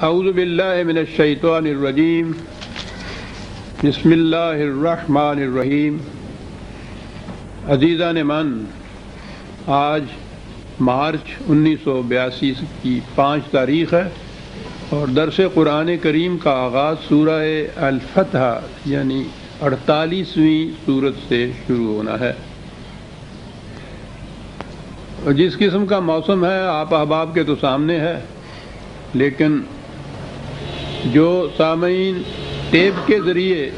اعوذ باللہ من الشیطان الرجیم بسم اللہ الرحمن الرحیم۔ عزیزان من، آج مارچ 1982 کی 5 تاریخ ہے اور درس قرآن کریم کا آغاز سورہ الفتح یعنی 48ویں سورت سے شروع ہونا ہے۔ جس قسم کا موسم ہے آپ احباب کے تو سامنے ہے، لیکن جو سامعین ٹیپ کے ذریعے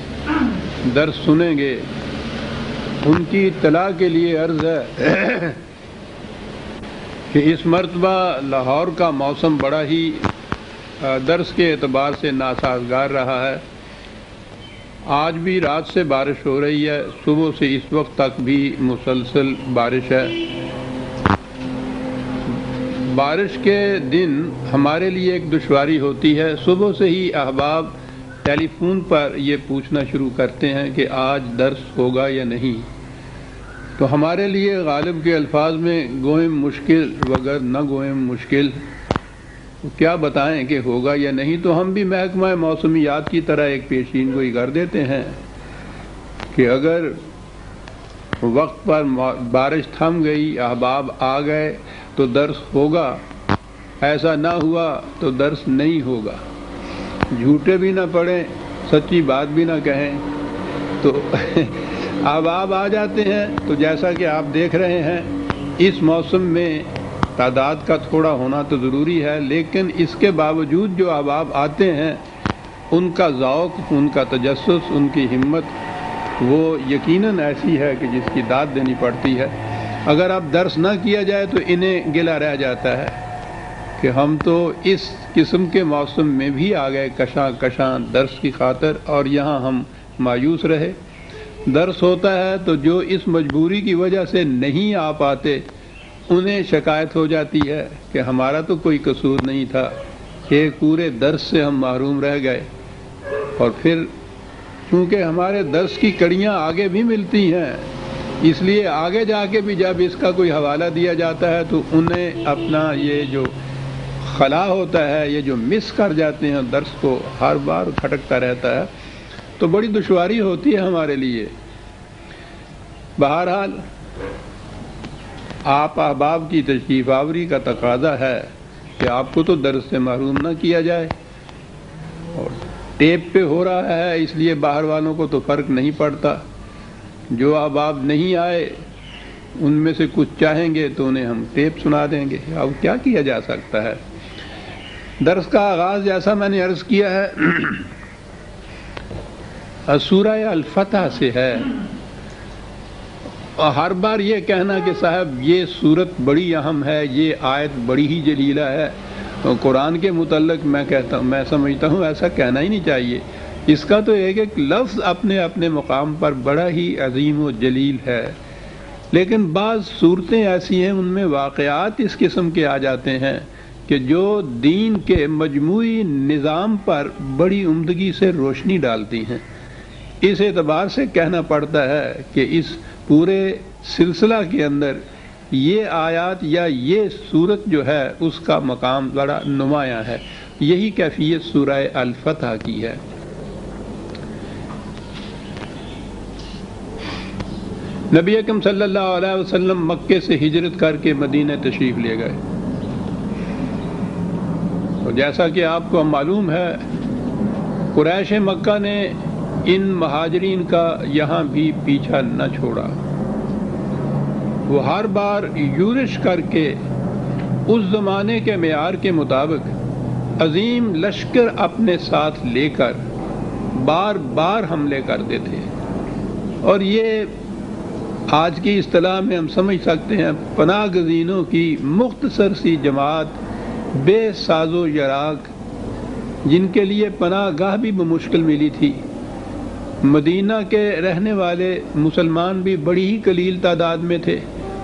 درس سنیں گے ان کی اطلاع کے لیے عرض ہے کہ اس مرتبہ لاہور کا موسم بڑا ہی درس کے اعتبار سے ناسازگار رہا ہے۔ آج بھی رات سے بارش ہو رہی ہے، صبح سے اس وقت تک بھی مسلسل بارش ہے۔ بارش کے دن ہمارے لیے ایک دشواری ہوتی ہے، صبح سے ہی احباب ٹیلی فون پر یہ پوچھنا شروع کرتے ہیں کہ آج درس ہوگا یا نہیں، تو ہمارے لیے غالب کے الفاظ میں گوئم مشکل وگر نہ گوئم مشکل، کیا بتائیں کہ ہوگا یا نہیں۔ تو ہم بھی محکمہ موسمیات کی طرح ایک پیشین گوئی کر دیتے ہیں کہ اگر وقت پر بارش تھم گئی، احباب آ گئے تو درس ہوگا، ایسا نہ ہوا تو درس نہیں ہوگا۔ جھوٹے بھی نہ پڑیں، سچی بات بھی نہ کہیں، تو احباب آ جاتے ہیں۔ تو جیسا کہ آپ دیکھ رہے ہیں اس موسم میں تعداد کا تھوڑا ہونا تو ضروری ہے، لیکن اس کے باوجود جو احباب آتے ہیں ان کا ذوق، ان کا تجسس، ان کی ہمت وہ یقیناً ایسی ہے کہ جس کی داد دینی پڑتی ہے۔ اگر اب درس نہ کیا جائے تو انہیں گلہ رہ جاتا ہے کہ ہم تو اس قسم کے موسم میں بھی آ گئے کشاں کشاں درس کی خاطر، اور یہاں ہم مایوس رہے۔ درس ہوتا ہے تو جو اس مجبوری کی وجہ سے نہیں آ پاتے انہیں شکایت ہو جاتی ہے کہ ہمارا تو کوئی قصور نہیں تھا، ایک پورے درس سے ہم محروم رہ گئے۔ اور پھر چونکہ ہمارے درس کی کڑیاں آگے بھی ملتی ہیں، اس لیے آگے جا کے بھی جب اس کا کوئی حوالہ دیا جاتا ہے تو انہیں اپنا یہ جو خلا ہوتا ہے، یہ جو مس کر جاتے ہیں درس کو، ہر بار کھٹکتا رہتا ہے، تو بڑی دشواری ہوتی ہے ہمارے لیے۔ بہرحال آپ احباب کی تشریف آوری کا تقاضا ہے کہ آپ کو تو درس سے محروم نہ کیا جائے، اور ٹیپ پہ ہو رہا ہے اس لیے باہر والوں کو تو فرق نہیں پڑتا۔ جو احباب نہیں آئے ان میں سے کچھ چاہیں گے تو انہیں ہم ٹیپ سنا دیں گے، اب کیا کیا جا سکتا ہے۔ درس کا آغاز جیسا میں نے عرض کیا ہے سورہ الفتح سے ہے، اور ہر بار یہ کہنا کہ صاحب یہ سورت بڑی اہم ہے، یہ آیت بڑی ہی جلیلہ ہے، تو قرآن کے متعلق میں سمجھتا ہوں ایسا کہنا ہی نہیں چاہیے۔ اس کا تو ایک ایک لفظ اپنے اپنے مقام پر بڑا ہی عظیم و جلیل ہے، لیکن بعض صورتیں ایسی ہیں ان میں واقعات اس قسم کے آ جاتے ہیں کہ جو دین کے مجموعی نظام پر بڑی عمدگی سے روشنی ڈالتی ہیں۔ اس اعتبار سے کہنا پڑتا ہے کہ اس پورے سلسلہ کے اندر یہ آیات یا یہ صورت جو ہے اس کا مقام بڑا نمایاں ہے۔ یہی کیفیت سورہ الفتح کی ہے۔ نبی اکرم صلی اللہ علیہ وسلم مکے سے ہجرت کر کے مدینہ تشریف لے گئے، اور جیسا کہ آپ کو معلوم ہے قریش مکہ نے ان مہاجرین کا یہاں بھی پیچھا نہ چھوڑا۔ وہ ہر بار یورش کر کے اس زمانے کے معیار کے مطابق عظیم لشکر اپنے ساتھ لے کر بار بار حملے کرتے تھے، اور یہ آج کی اصطلاح میں ہم سمجھ سکتے ہیں پناہ گزینوں کی مختصر سی جماعت، بے ساز و یراق، جن کے لیے پناہ گاہ بھی بمشکل ملی تھی۔ مدینہ کے رہنے والے مسلمان بھی بڑی ہی قلیل تعداد میں تھے،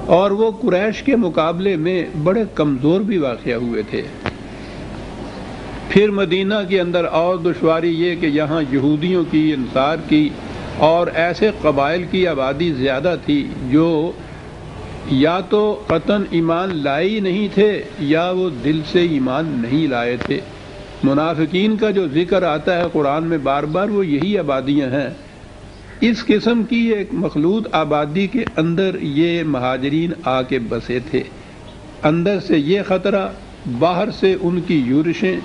اور وہ قریش کے مقابلے میں بڑے کمزور بھی واقع ہوئے تھے۔ پھر مدینہ کے اندر اور دشواری یہ کہ یہاں یہودیوں کی، انصار کی اور ایسے قبائل کی آبادی زیادہ تھی جو یا تو قطعاً ایمان لائے ہی نہیں تھے یا وہ دل سے ایمان نہیں لائے تھے۔ منافقین کا جو ذکر آتا ہے قرآن میں بار بار وہ یہی آبادیاں ہیں. اس قسم کی ایک مخلوط آبادی کے اندر یہ مہاجرین آ کے بسے تھے. اندر سے یہ خطرہ، باہر سے ان کی یورشیں،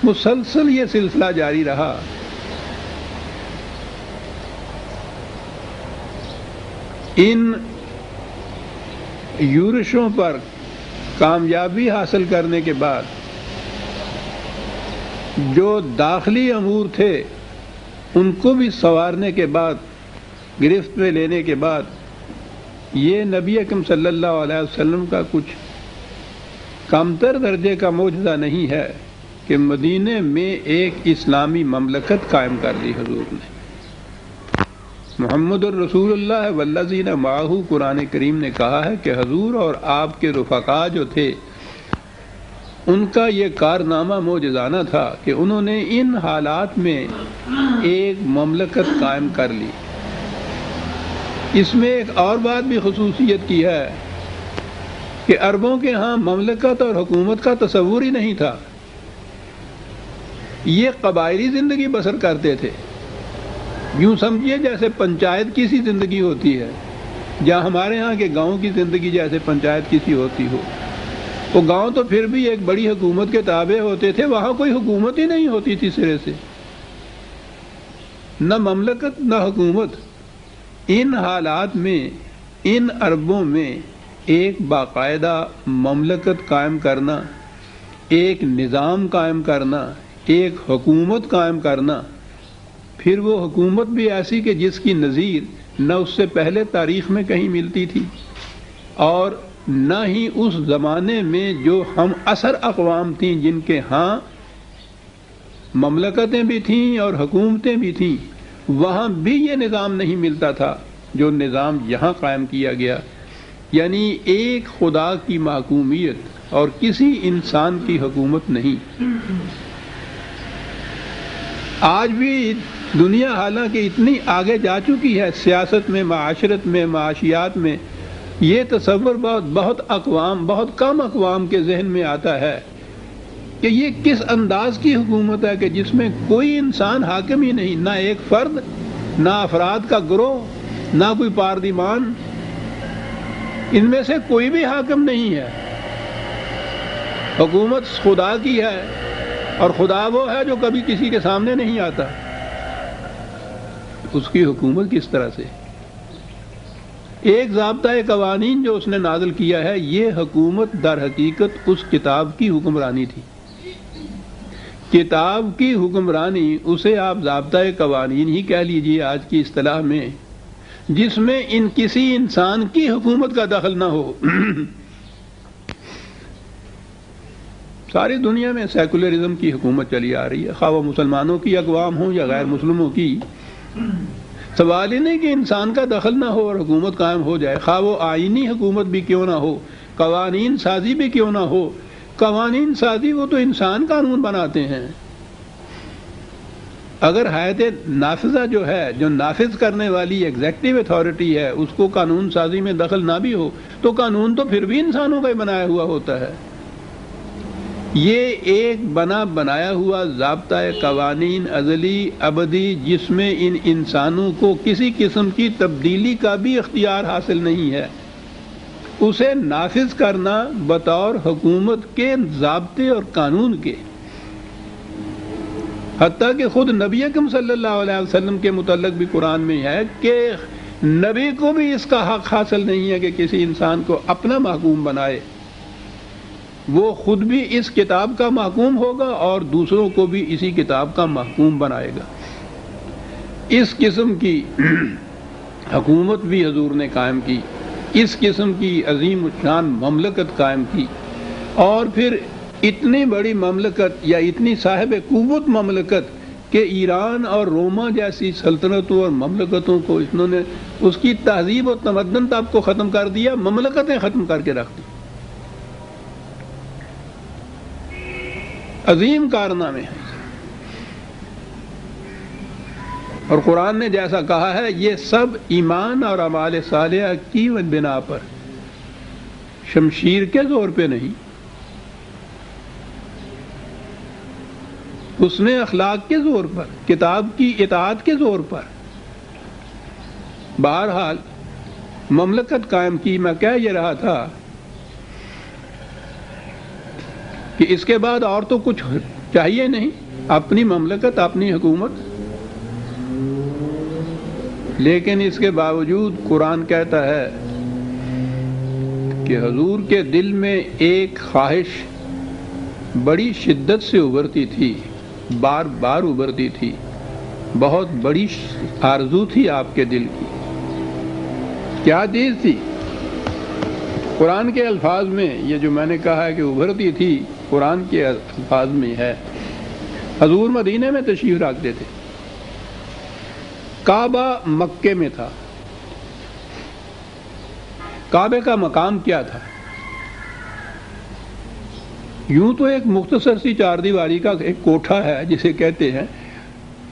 مسلسل یہ سلسلہ جاری رہا. ان یورشوں پر کامیابی حاصل کرنے کے بعد جو داخلی امور تھے ان کو بھی سنوارنے کے بعد، گرفت میں لینے کے بعد، یہ نبی اکرم صلی اللہ علیہ وسلم کا کچھ کمتر درجے کا معجزہ نہیں ہے کہ مدینے میں ایک اسلامی مملکت قائم کر دی حضور نے. محمد الرسول اللہ والذین معہ قرآن کریم نے کہا ہے کہ حضور اور آپ کے رفقاء جو تھے ان کا یہ کارنامہ معجزانہ تھا کہ انہوں نے ان حالات میں ایک مملکت قائم کر لی. اس میں ایک اور بات بھی خصوصیت کی ہے کہ عربوں کے ہاں مملکت اور حکومت کا تصور ہی نہیں تھا. یہ قبائلی زندگی بسر کرتے تھے. یوں سمجھیے جیسے پنچایت کی سی زندگی ہوتی ہے، جہاں ہمارے ہاں کے گاؤں کی زندگی جیسے پنچایت کی سی ہوتی ہو. وہ گاؤں تو پھر بھی ایک بڑی حکومت کے تابع ہوتے تھے، وہاں کوئی حکومت ہی نہیں ہوتی تھی سرے سے، نہ مملکت نہ حکومت. ان حالات میں ان عربوں میں ایک باقاعدہ مملکت قائم کرنا، ایک نظام قائم کرنا، ایک حکومت قائم کرنا، پھر وہ حکومت بھی ایسی کہ جس کی نظیر نہ اس سے پہلے تاریخ میں کہیں ملتی تھی اور نہ ہی اس زمانے میں جو ہم عصر اقوام تھیں جن کے ہاں مملکتیں بھی تھیں اور حکومتیں بھی تھیں، وہاں بھی یہ نظام نہیں ملتا تھا جو نظام یہاں قائم کیا گیا. یعنی ایک خدا کی محکومیت اور کسی انسان کی حکومت نہیں. آج بھی دنیا حالانکہ اتنی آگے جا چکی ہے سیاست میں، معاشرت میں، معاشیات میں، یہ تصور بہت کم اقوام کے ذہن میں آتا ہے کہ یہ کس انداز کی حکومت ہے کہ جس میں کوئی انسان حاکم ہی نہیں، نہ ایک فرد، نہ افراد کا گروہ، نہ کوئی پارلیمان، ان میں سے کوئی بھی حاکم نہیں ہے. حکومت خدا کی ہے اور خدا وہ ہے جو کبھی کسی کے سامنے نہیں آتا. اس کی حکومت کس طرح سے؟ ایک ضابطۂ قوانین جو اس نے نازل کیا ہے، یہ حکومت در حقیقت اس کتاب کی حکمرانی تھی. کتاب کی حکمرانی، اسے آپ ضابطۂ قوانین ہی کہہ لیجئے آج کی اصطلاح میں، جس میں ان کسی انسان کی حکومت کا دخل نہ ہو. ساری دنیا میں سیکولرزم کی حکومت چلی آ رہی ہے، خواہ وہ مسلمانوں کی اقوام ہوں یا غیر مسلموں کی. سوال ہی نہیں کہ انسان کا دخل نہ ہو اور حکومت قائم ہو جائے، خواہ وہ آئینی حکومت بھی کیوں نہ ہو، قوانین سازی بھی کیوں نہ ہو. قوانین سازی وہ تو انسان قانون بناتے ہیں. اگر حیات نافذہ جو ہے، جو نافذ کرنے والی ایگزیکٹو اتھارٹی ہے، اس کو قانون سازی میں دخل نہ بھی ہو تو قانون تو پھر بھی انسانوں کا ہی بنایا ہوا ہوتا ہے. یہ ایک بنایا ہوا ضابطۂ قوانین ازلی ابدی، جس میں ان انسانوں کو کسی قسم کی تبدیلی کا بھی اختیار حاصل نہیں ہے، اسے نافذ کرنا بطور حکومت کے ضابطے اور قانون کے. حتیٰ کہ خود نبی اکرم صلی اللہ علیہ وسلم کے متعلق بھی قرآن میں ہے کہ نبی کو بھی اس کا حق حاصل نہیں ہے کہ کسی انسان کو اپنا محکوم بنائے. وہ خود بھی اس کتاب کا محکوم ہوگا اور دوسروں کو بھی اسی کتاب کا محکوم بنائے گا. اس قسم کی حکومت بھی حضور نے قائم کی، اس قسم کی عظیم الشان مملکت قائم کی، اور پھر اتنی بڑی مملکت یا اتنی صاحب قوت مملکت کہ ایران اور روما جیسی سلطنتوں اور مملکتوں کو انہوں نے اس کی تہذیب و تمدن تب کو ختم کر دیا، مملکتیں ختم کر کے رکھ دی. عظیم کارنامے ہیں. اور قرآن نے جیسا کہا ہے یہ سب ایمان اور اعمال صالحہ کی بنا پر، شمشیر کے زور پہ نہیں. حسن اخلاق کے زور پر، کتاب کی اطاعت کے زور پر بہرحال مملکت قائم کی۔ میں کہہ یہ رہا تھا کہ اس کے بعد اور تو کچھ چاہیے نہیں، اپنی مملکت، اپنی حکومت، لیکن اس کے باوجود قرآن کہتا ہے کہ حضور کے دل میں ایک خواہش بڑی شدت سے ابھرتی تھی، بار بار ابھرتی تھی، بہت بڑی آرزو تھی آپ کے دل کی۔ کیا چیز تھی؟ قرآن کے الفاظ میں یہ جو میں نے کہا ہے کہ ابھرتی تھی، قرآن کے الفاظ میں ہے۔ حضور مدینے میں تشریف رکھتے تھے، کعبہ مکے میں تھا۔ کعبے کا مقام کیا تھا؟ یوں تو ایک مختصر سی چار دیواری کا ایک کوٹھا ہے جسے کہتے ہیں،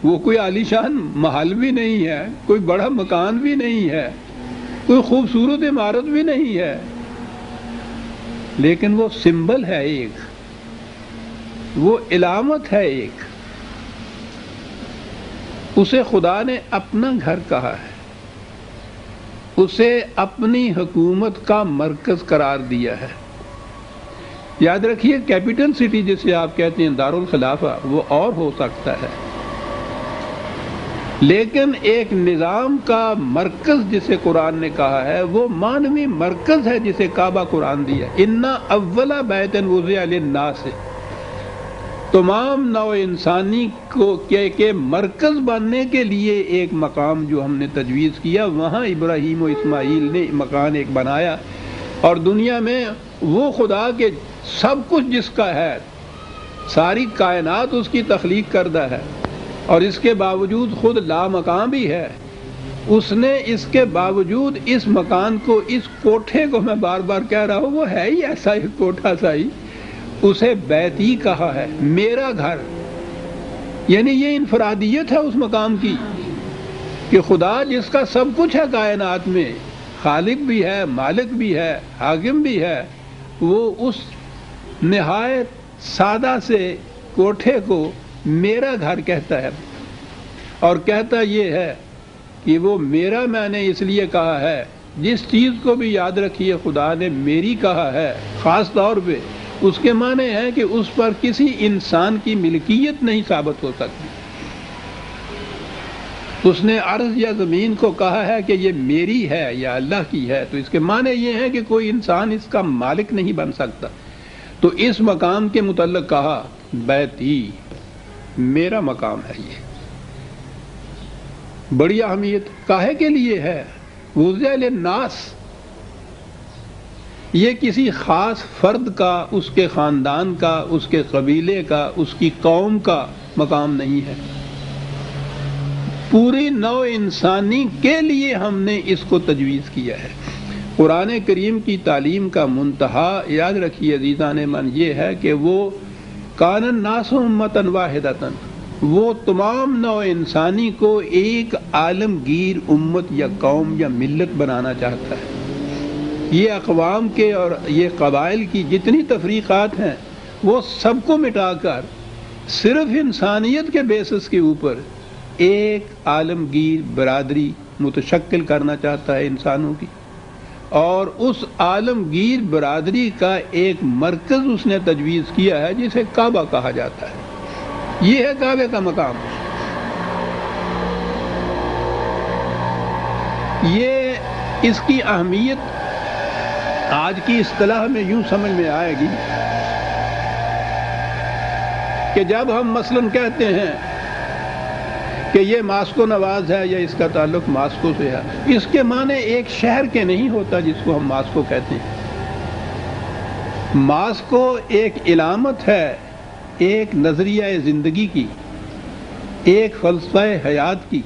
وہ کوئی عالیشان محل بھی نہیں ہے، کوئی بڑا مکان بھی نہیں ہے، کوئی خوبصورت عمارت بھی نہیں ہے، لیکن وہ سمبل ہے، ایک وہ علامت ہے، ایک اسے خدا نے اپنا گھر کہا ہے، اسے اپنی حکومت کا مرکز قرار دیا ہے۔ یاد رکھیے کیپٹل سٹی جسے آپ کہتے ہیں، دارالخلافہ، وہ اور ہو سکتا ہے، لیکن ایک نظام کا مرکز جسے قرآن نے کہا ہے وہ مانوی مرکز ہے جسے کعبہ قرآن دیا۔ اِنَّ أَوَّلَ بَيْتٍ وُضِعَ لِلنَّاسِ، تمام نوع انسانی کو کے مرکز بننے کے لیے ایک مقام جو ہم نے تجویز کیا، وہاں ابراہیم و اسماعیل نے مکان ایک بنایا، اور دنیا میں وہ خدا کے سب کچھ جس کا ہے، ساری کائنات اس کی تخلیق کردہ ہے، اور اس کے باوجود خود لامکان بھی ہے۔ اس نے اس کے باوجود اس مکان کو، اس کوٹھے کو، میں بار بار کہہ رہا ہوں، وہ ہے ہی ایسا ایک کوٹھا سا ہی، اسے بیتی کہا ہے، میرا گھر۔ یعنی یہ انفرادیت ہے اس مقام کی کہ خدا جس کا سب کچھ ہے کائنات میں، خالق بھی ہے، مالک بھی ہے، حاکم بھی ہے، وہ اس نہایت سادہ سے کوٹھے کو میرا گھر کہتا ہے، اور کہتا یہ ہے کہ وہ میرا میں نے اس لیے کہا ہے۔ جس چیز کو بھی یاد رکھیے خدا نے میری کہا ہے خاص طور پہ، اس کے معنی ہے کہ اس پر کسی انسان کی ملکیت نہیں ثابت ہو سکتی۔ اس نے ارض یا زمین کو کہا ہے کہ یہ میری ہے یا اللہ کی ہے، تو اس کے معنی یہ ہے کہ کوئی انسان اس کا مالک نہیں بن سکتا۔ تو اس مقام کے متعلق کہا بیتی، میرا مقام ہے۔ یہ بڑی اہمیت کاہے کے لیے ہے؟ وُضِعَ لِلنَّاسِ، یہ کسی خاص فرد کا، اس کے خاندان کا، اس کے قبیلے کا، اس کی قوم کا مقام نہیں ہے، پوری نوع انسانی کے لیے ہم نے اس کو تجویز کیا ہے۔ قرآن کریم کی تعلیم کا منتہا، یاد رکھیے عزیزان من، یہ ہے کہ وہ کان الناس امۃ واحدۃ، وہ تمام نوع انسانی کو ایک عالمگیر امت یا قوم یا ملت بنانا چاہتا ہے۔ یہ اقوام کے اور یہ قبائل کی جتنی تفریقات ہیں وہ سب کو مٹا کر صرف انسانیت کے بیسس کے اوپر ایک عالمگیر برادری متشکل کرنا چاہتا ہے انسانوں کی، اور اس عالمگیر برادری کا ایک مرکز اس نے تجویز کیا ہے جسے کعبہ کہا جاتا ہے۔ یہ ہے کعبے کا مقام۔ یہ اس کی اہمیت آج کی اصطلاح میں یوں سمجھ میں آئے گی کہ جب ہم مثلاً کہتے ہیں کہ یہ ماسکو نواز ہے یا اس کا تعلق ماسکو سے ہے، اس کے معنی ایک شہر کے نہیں ہوتا جس کو ہم ماسکو کہتے ہیں۔ ماسکو ایک علامت ہے، ایک نظریہ زندگی کی، ایک فلسفہ حیات کی،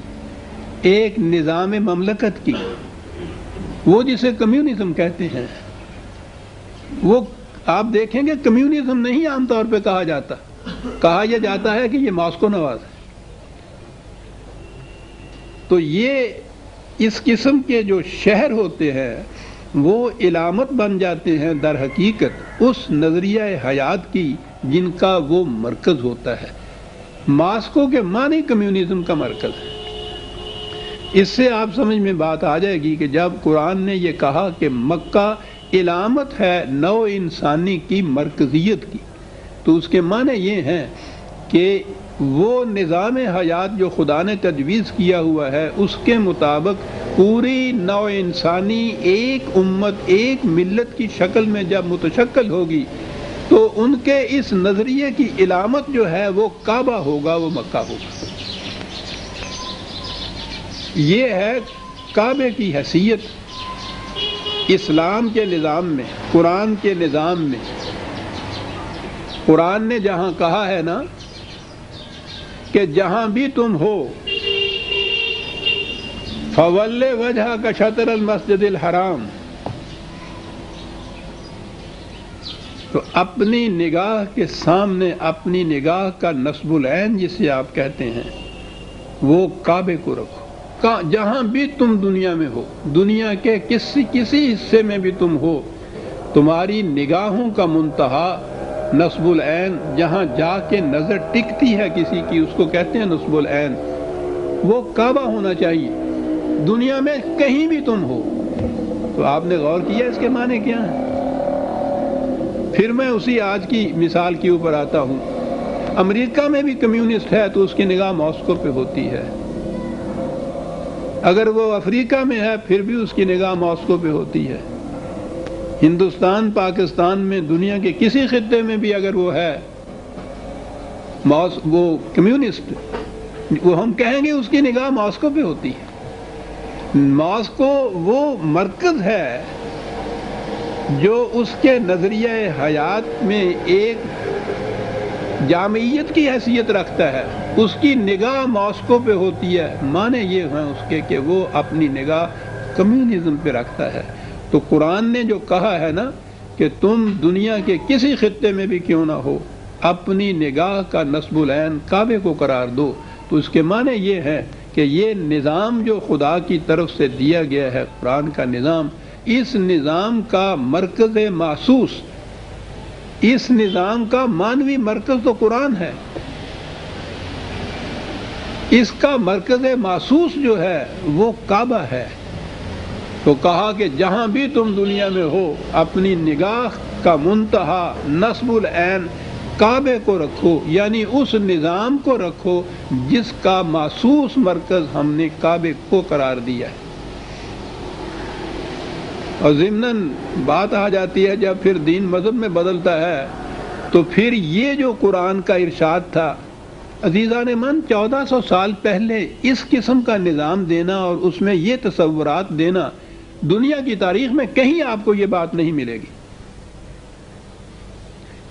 ایک نظام مملکت کی، وہ جسے کمیونزم کہتے ہیں۔ وہ آپ دیکھیں گے کمیونزم نہیں عام طور پہ کہا جاتا، کہا یہ جاتا ہے کہ یہ ماسکو نواز ہے۔ تو یہ اس قسم کے جو شہر ہوتے ہیں وہ علامت بن جاتے ہیں در حقیقت اس نظریہ حیات کی جن کا وہ مرکز ہوتا ہے۔ ماسکو کے معنی کمیونزم کا مرکز ہے۔ اس سے آپ سمجھ میں بات آ جائے گی کہ جب قرآن نے یہ کہا کہ مکہ علامت ہے نو انسانی کی مرکزیت کی، تو اس کے معنی یہ ہیں کہ وہ نظام حیات جو خدا نے تجویز کیا ہوا ہے اس کے مطابق پوری نو انسانی ایک امت ایک ملت کی شکل میں جب متشکل ہوگی تو ان کے اس نظریے کی علامت جو ہے وہ کعبہ ہوگا، وہ مکہ ہوگا۔ یہ ہے کعبے کی حیثیت اسلام کے نظام میں، قرآن کے نظام میں۔ قرآن نے جہاں کہا ہے نا کہ جہاں بھی تم ہو فَوَلِّ وَجْهَكَ شَطْرَ الْمَسْجِدِ الْحَرَامِ، تو اپنی نگاہ کے سامنے اپنی نگاہ کا نصب العین جسے آپ کہتے ہیں وہ کعبے کو رکھو۔ جہاں بھی تم دنیا میں ہو، دنیا کے کسی حصے میں بھی تم ہو، تمہاری نگاہوں کا منتہا نصب العین جہاں جا کے نظر ٹکتی ہے کسی کی اس کو کہتے ہیں نصب العین، وہ کعبہ ہونا چاہیے دنیا میں کہیں بھی تم ہو۔ تو آپ نے غور کیا اس کے معنی کیا ہیں؟ پھر میں اسی آج کی مثال کے اوپر آتا ہوں۔ امریکہ میں بھی کمیونسٹ ہے تو اس کی نگاہ ماسکو پہ ہوتی ہے، اگر وہ افریقہ میں ہے پھر بھی اس کی نگاہ ماسکو پہ ہوتی ہے۔ ہندوستان، پاکستان میں، دنیا کے کسی خطے میں بھی اگر وہ ہے وہ کمیونسٹ، وہ ہم کہیں گے اس کی نگاہ ماسکو پہ ہوتی ہے۔ ماسکو وہ مرکز ہے جو اس کے نظریہ حیات میں ایک جامعیت کی حیثیت رکھتا ہے، اس کی نگاہ ماسکو پہ ہوتی ہے۔ معنی یہ ہیں اس کے کہ وہ اپنی نگاہ کمیونزم پہ رکھتا ہے۔ تو قرآن نے جو کہا ہے نا کہ تم دنیا کے کسی خطے میں بھی کیوں نہ ہو اپنی نگاہ کا نصب العین کعبے کو قرار دو، تو اس کے معنی یہ ہے کہ یہ نظام جو خدا کی طرف سے دیا گیا ہے، قرآن کا نظام، اس نظام کا مرکز محسوس، اس نظام کا مانوی مرکز تو قرآن ہے، اس کا مرکز محسوس جو ہے وہ کعبہ ہے۔ تو کہا کہ جہاں بھی تم دنیا میں ہو اپنی نگاہ کا منتہا نصب العین کعبے کو رکھو، یعنی اس نظام کو رکھو جس کا محسوس مرکز ہم نے کعبے کو قرار دیا ہے۔ اور ضمناً بات آ جاتی ہے جب پھر دین مذہب میں بدلتا ہے تو پھر یہ جو قرآن کا ارشاد تھا عزیزان من 1400 سال پہلے اس قسم کا نظام دینا اور اس میں یہ تصورات دینا، دنیا کی تاریخ میں کہیں آپ کو یہ بات نہیں ملے گی۔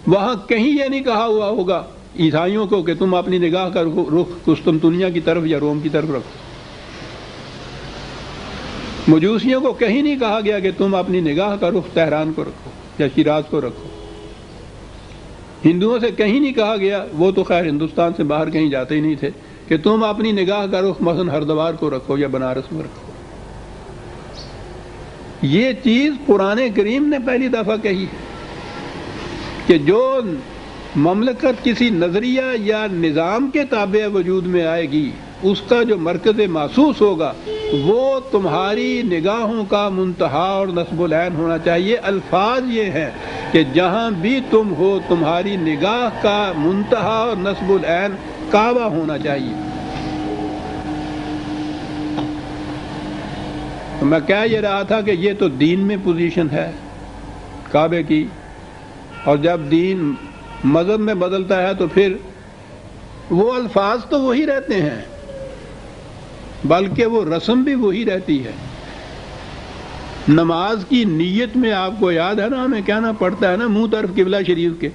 وہاں کہیں یہ نہیں کہا ہوا ہوگا عیسائیوں کو کہ تم اپنی نگاہ کا رخ قسطنطنیہ کی طرف یا روم کی طرف رکھو۔ مجوسیوں کو کہیں نہیں کہا گیا کہ تم اپنی نگاہ کا رخ تہران کو رکھو یا شیراز کو رکھو۔ ہندوؤں سے کہیں نہیں کہا گیا، وہ تو خیر ہندوستان سے باہر کہیں جاتے ہی نہیں تھے، کہ تم اپنی نگاہ کا رخ مثلا ہردوار کو رکھو یا بنارس میں رکھو۔ یہ چیز قرآن کریم نے پہلی دفعہ کہی ہے کہ جو مملکت کسی نظریہ یا نظام کے تابع وجود میں آئے گی اس کا جو مرکز محسوس ہوگا وہ تمہاری نگاہوں کا منتہا اور نصب العین ہونا چاہیے۔ الفاظ یہ ہیں کہ جہاں بھی تم ہو تمہاری نگاہ کا منتہا اور نصب العین کعبہ ہونا چاہیے۔ تو میں کہہ یہ رہا تھا کہ یہ تو دین میں پوزیشن ہے کعبے کی، اور جب دین مذہب میں بدلتا ہے تو پھر وہ الفاظ تو وہی رہتے ہیں بلکہ وہ رسم بھی وہی رہتی ہے۔ نماز کی نیت میں آپ کو یاد ہے نا ہمیں کہنا پڑتا ہے نا منہ طرف قبلہ شریف کے،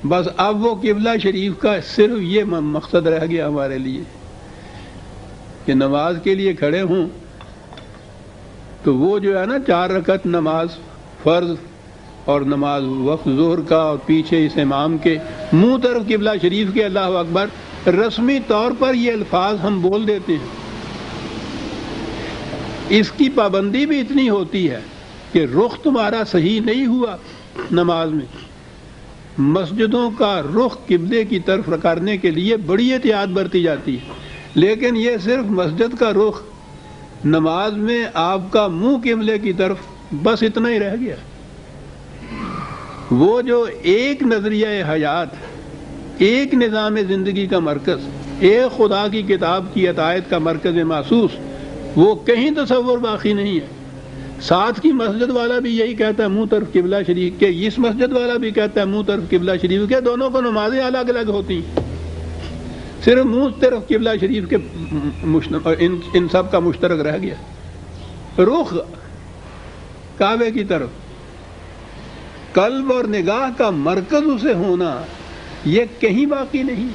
بس اب وہ قبلہ شریف کا صرف یہ مقصد رہ گیا ہمارے لیے کہ نماز کے لیے کھڑے ہوں تو وہ جو ہے نا 4 رکعت نماز فرض اور نماز وقت ظہر کا اور پیچھے اس امام کے منہ طرف قبلہ شریف کے اللہ اکبر، رسمی طور پر یہ الفاظ ہم بول دیتے ہیں۔ اس کی پابندی بھی اتنی ہوتی ہے کہ رخ تمہارا صحیح نہیں ہوا نماز میں مسجدوں کا رخ قبلے کی طرف کرنے کے لیے بڑی احتیاط برتی جاتی ہے، لیکن یہ صرف مسجد کا رخ، نماز میں آپ کا منہ قبلے کی طرف، بس اتنا ہی رہ گیا۔ وہ جو ایک نظریہ حیات، ایک نظام زندگی کا مرکز، ایک خدا کی کتاب کی عطایت کا مرکز محسوس، وہ کہیں تصور باقی نہیں ہے۔ ساتھ کی مسجد والا بھی یہی کہتا ہے منہ طرف قبلہ شریف کے، اس مسجد والا بھی کہتا ہے منہ طرف قبلہ شریف کے، دونوں کو نمازیں الگ الگ ہوتی ہیں، صرف منہ طرف قبلہ شریف کے ان سب کا مشترک رہ گیا۔ رخ کعبے کی طرف، قلب اور نگاہ کا مرکز اسے ہونا، یہ کہیں باقی نہیں۔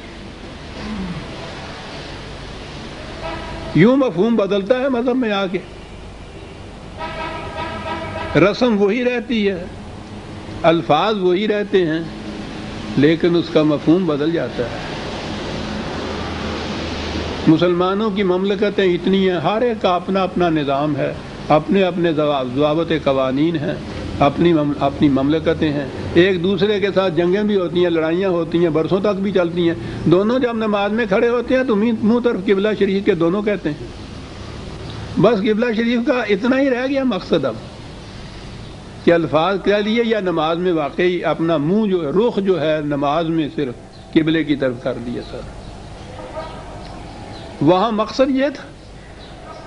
یوں مفہوم بدلتا ہے مذہب میں آ کے، رسم وہی رہتی ہے، الفاظ وہی رہتے ہیں، لیکن اس کا مفہوم بدل جاتا ہے۔ مسلمانوں کی مملکتیں اتنی ہیں، ہر ایک کا اپنا اپنا نظام ہے، اپنے اپنے ضوابط قوانین ہیں، اپنی مملکتیں ہیں، ایک دوسرے کے ساتھ جنگیں بھی ہوتی ہیں، لڑائیاں ہوتی ہیں، برسوں تک بھی چلتی ہیں۔ دونوں جب نماز میں کھڑے ہوتے ہیں تو منہ طرف قبلہ شریف کے دونوں کہتے ہیں۔ بس قبلہ شریف کا اتنا ہی رہ گیا مقصد اب، کہ الفاظ کہہ لیے یا نماز میں واقعی اپنا منہ جو ہے، رخ جو ہے نماز میں صرف قبلے کی طرف کر دیا سر۔ وہاں مقصد یہ تھا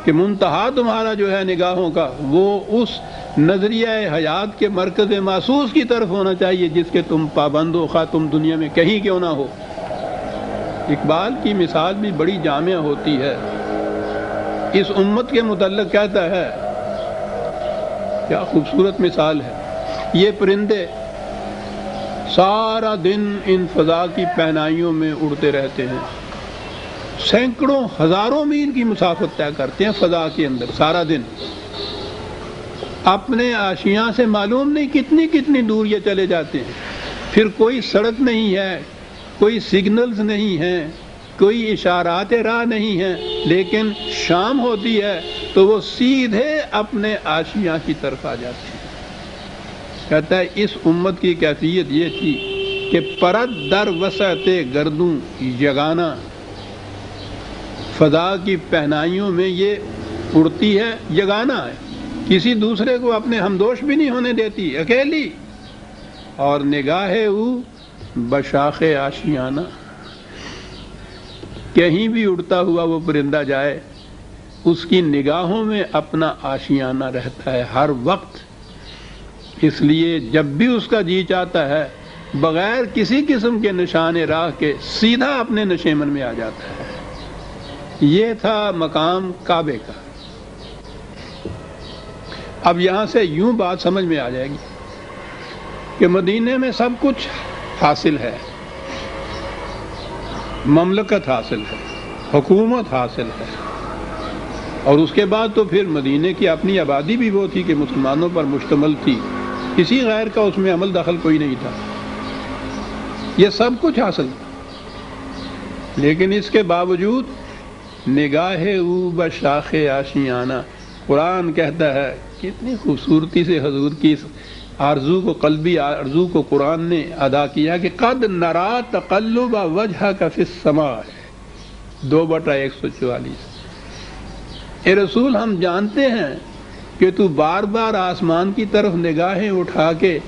کہ منتہا تمہارا جو ہے نگاہوں کا، وہ اس نظریہ حیات کے مرکز محسوس کی طرف ہونا چاہیے جس کے تم پابند ہو، خواہ تم دنیا میں کہیں کیوں نہ ہو۔ اقبال کی مثال بھی بڑی جامع ہوتی ہے، اس امت کے متعلق کہتا ہے، کیا خوبصورت مثال ہے، یہ پرندے سارا دن ان فضا کی پہنائیوں میں اڑتے رہتے ہیں، سینکڑوں ہزاروں میل کی مسافت طے کرتے ہیں فضا کے اندر سارا دن، اپنے آشیاں سے معلوم نہیں کتنی کتنی دور یہ چلے جاتے ہیں، پھر کوئی سڑک نہیں ہے، کوئی سگنلز نہیں ہیں، کوئی اشارات راہ نہیں ہیں، لیکن شام ہوتی ہے تو وہ سیدھے اپنے آشیاں کی طرف آ جاتے ہیں۔ کہتا ہے اس امت کی کیفیت یہ تھی کہ پرد در وسعت گردوں یگانہ، فضا کی پہنائیوں میں یہ اڑتی ہے، یگانہ ہے، کسی دوسرے کو اپنے ہمدوش بھی نہیں ہونے دیتی، اکیلی، اور نگاہ او بشاخ آشیانہ، کہیں بھی اڑتا ہوا وہ پرندہ جائے، اس کی نگاہوں میں اپنا آشیانہ رہتا ہے ہر وقت، اس لیے جب بھی اس کا جی چاہتا ہے بغیر کسی قسم کے نشان راہ کے سیدھا اپنے نشیمن میں آ جاتا ہے۔ یہ تھا مقام کعبے کا۔ اب یہاں سے یوں بات سمجھ میں آ جائے گی کہ مدینے میں سب کچھ حاصل ہے، مملکت حاصل ہے، حکومت حاصل ہے، اور اس کے بعد تو پھر مدینے کی اپنی آبادی بھی وہ تھی کہ مسلمانوں پر مشتمل تھی، کسی غیر کا اس میں عمل دخل کوئی نہیں تھا، یہ سب کچھ حاصل تھا، لیکن اس کے باوجود نگاہ او بشاخ آشیانہ، قرآن کہتا ہے، کتنی خوبصورتی سے حضور کی اس آرزو کو، قلبی آرزو کو قرآن نے ادا کیا کہ قد نرا تقلب وجہک فی السماء، 2/144۔ اے رسول ہم جانتے ہیں کہ تو بار بار آسمان کی طرف نگاہیں اٹھا کے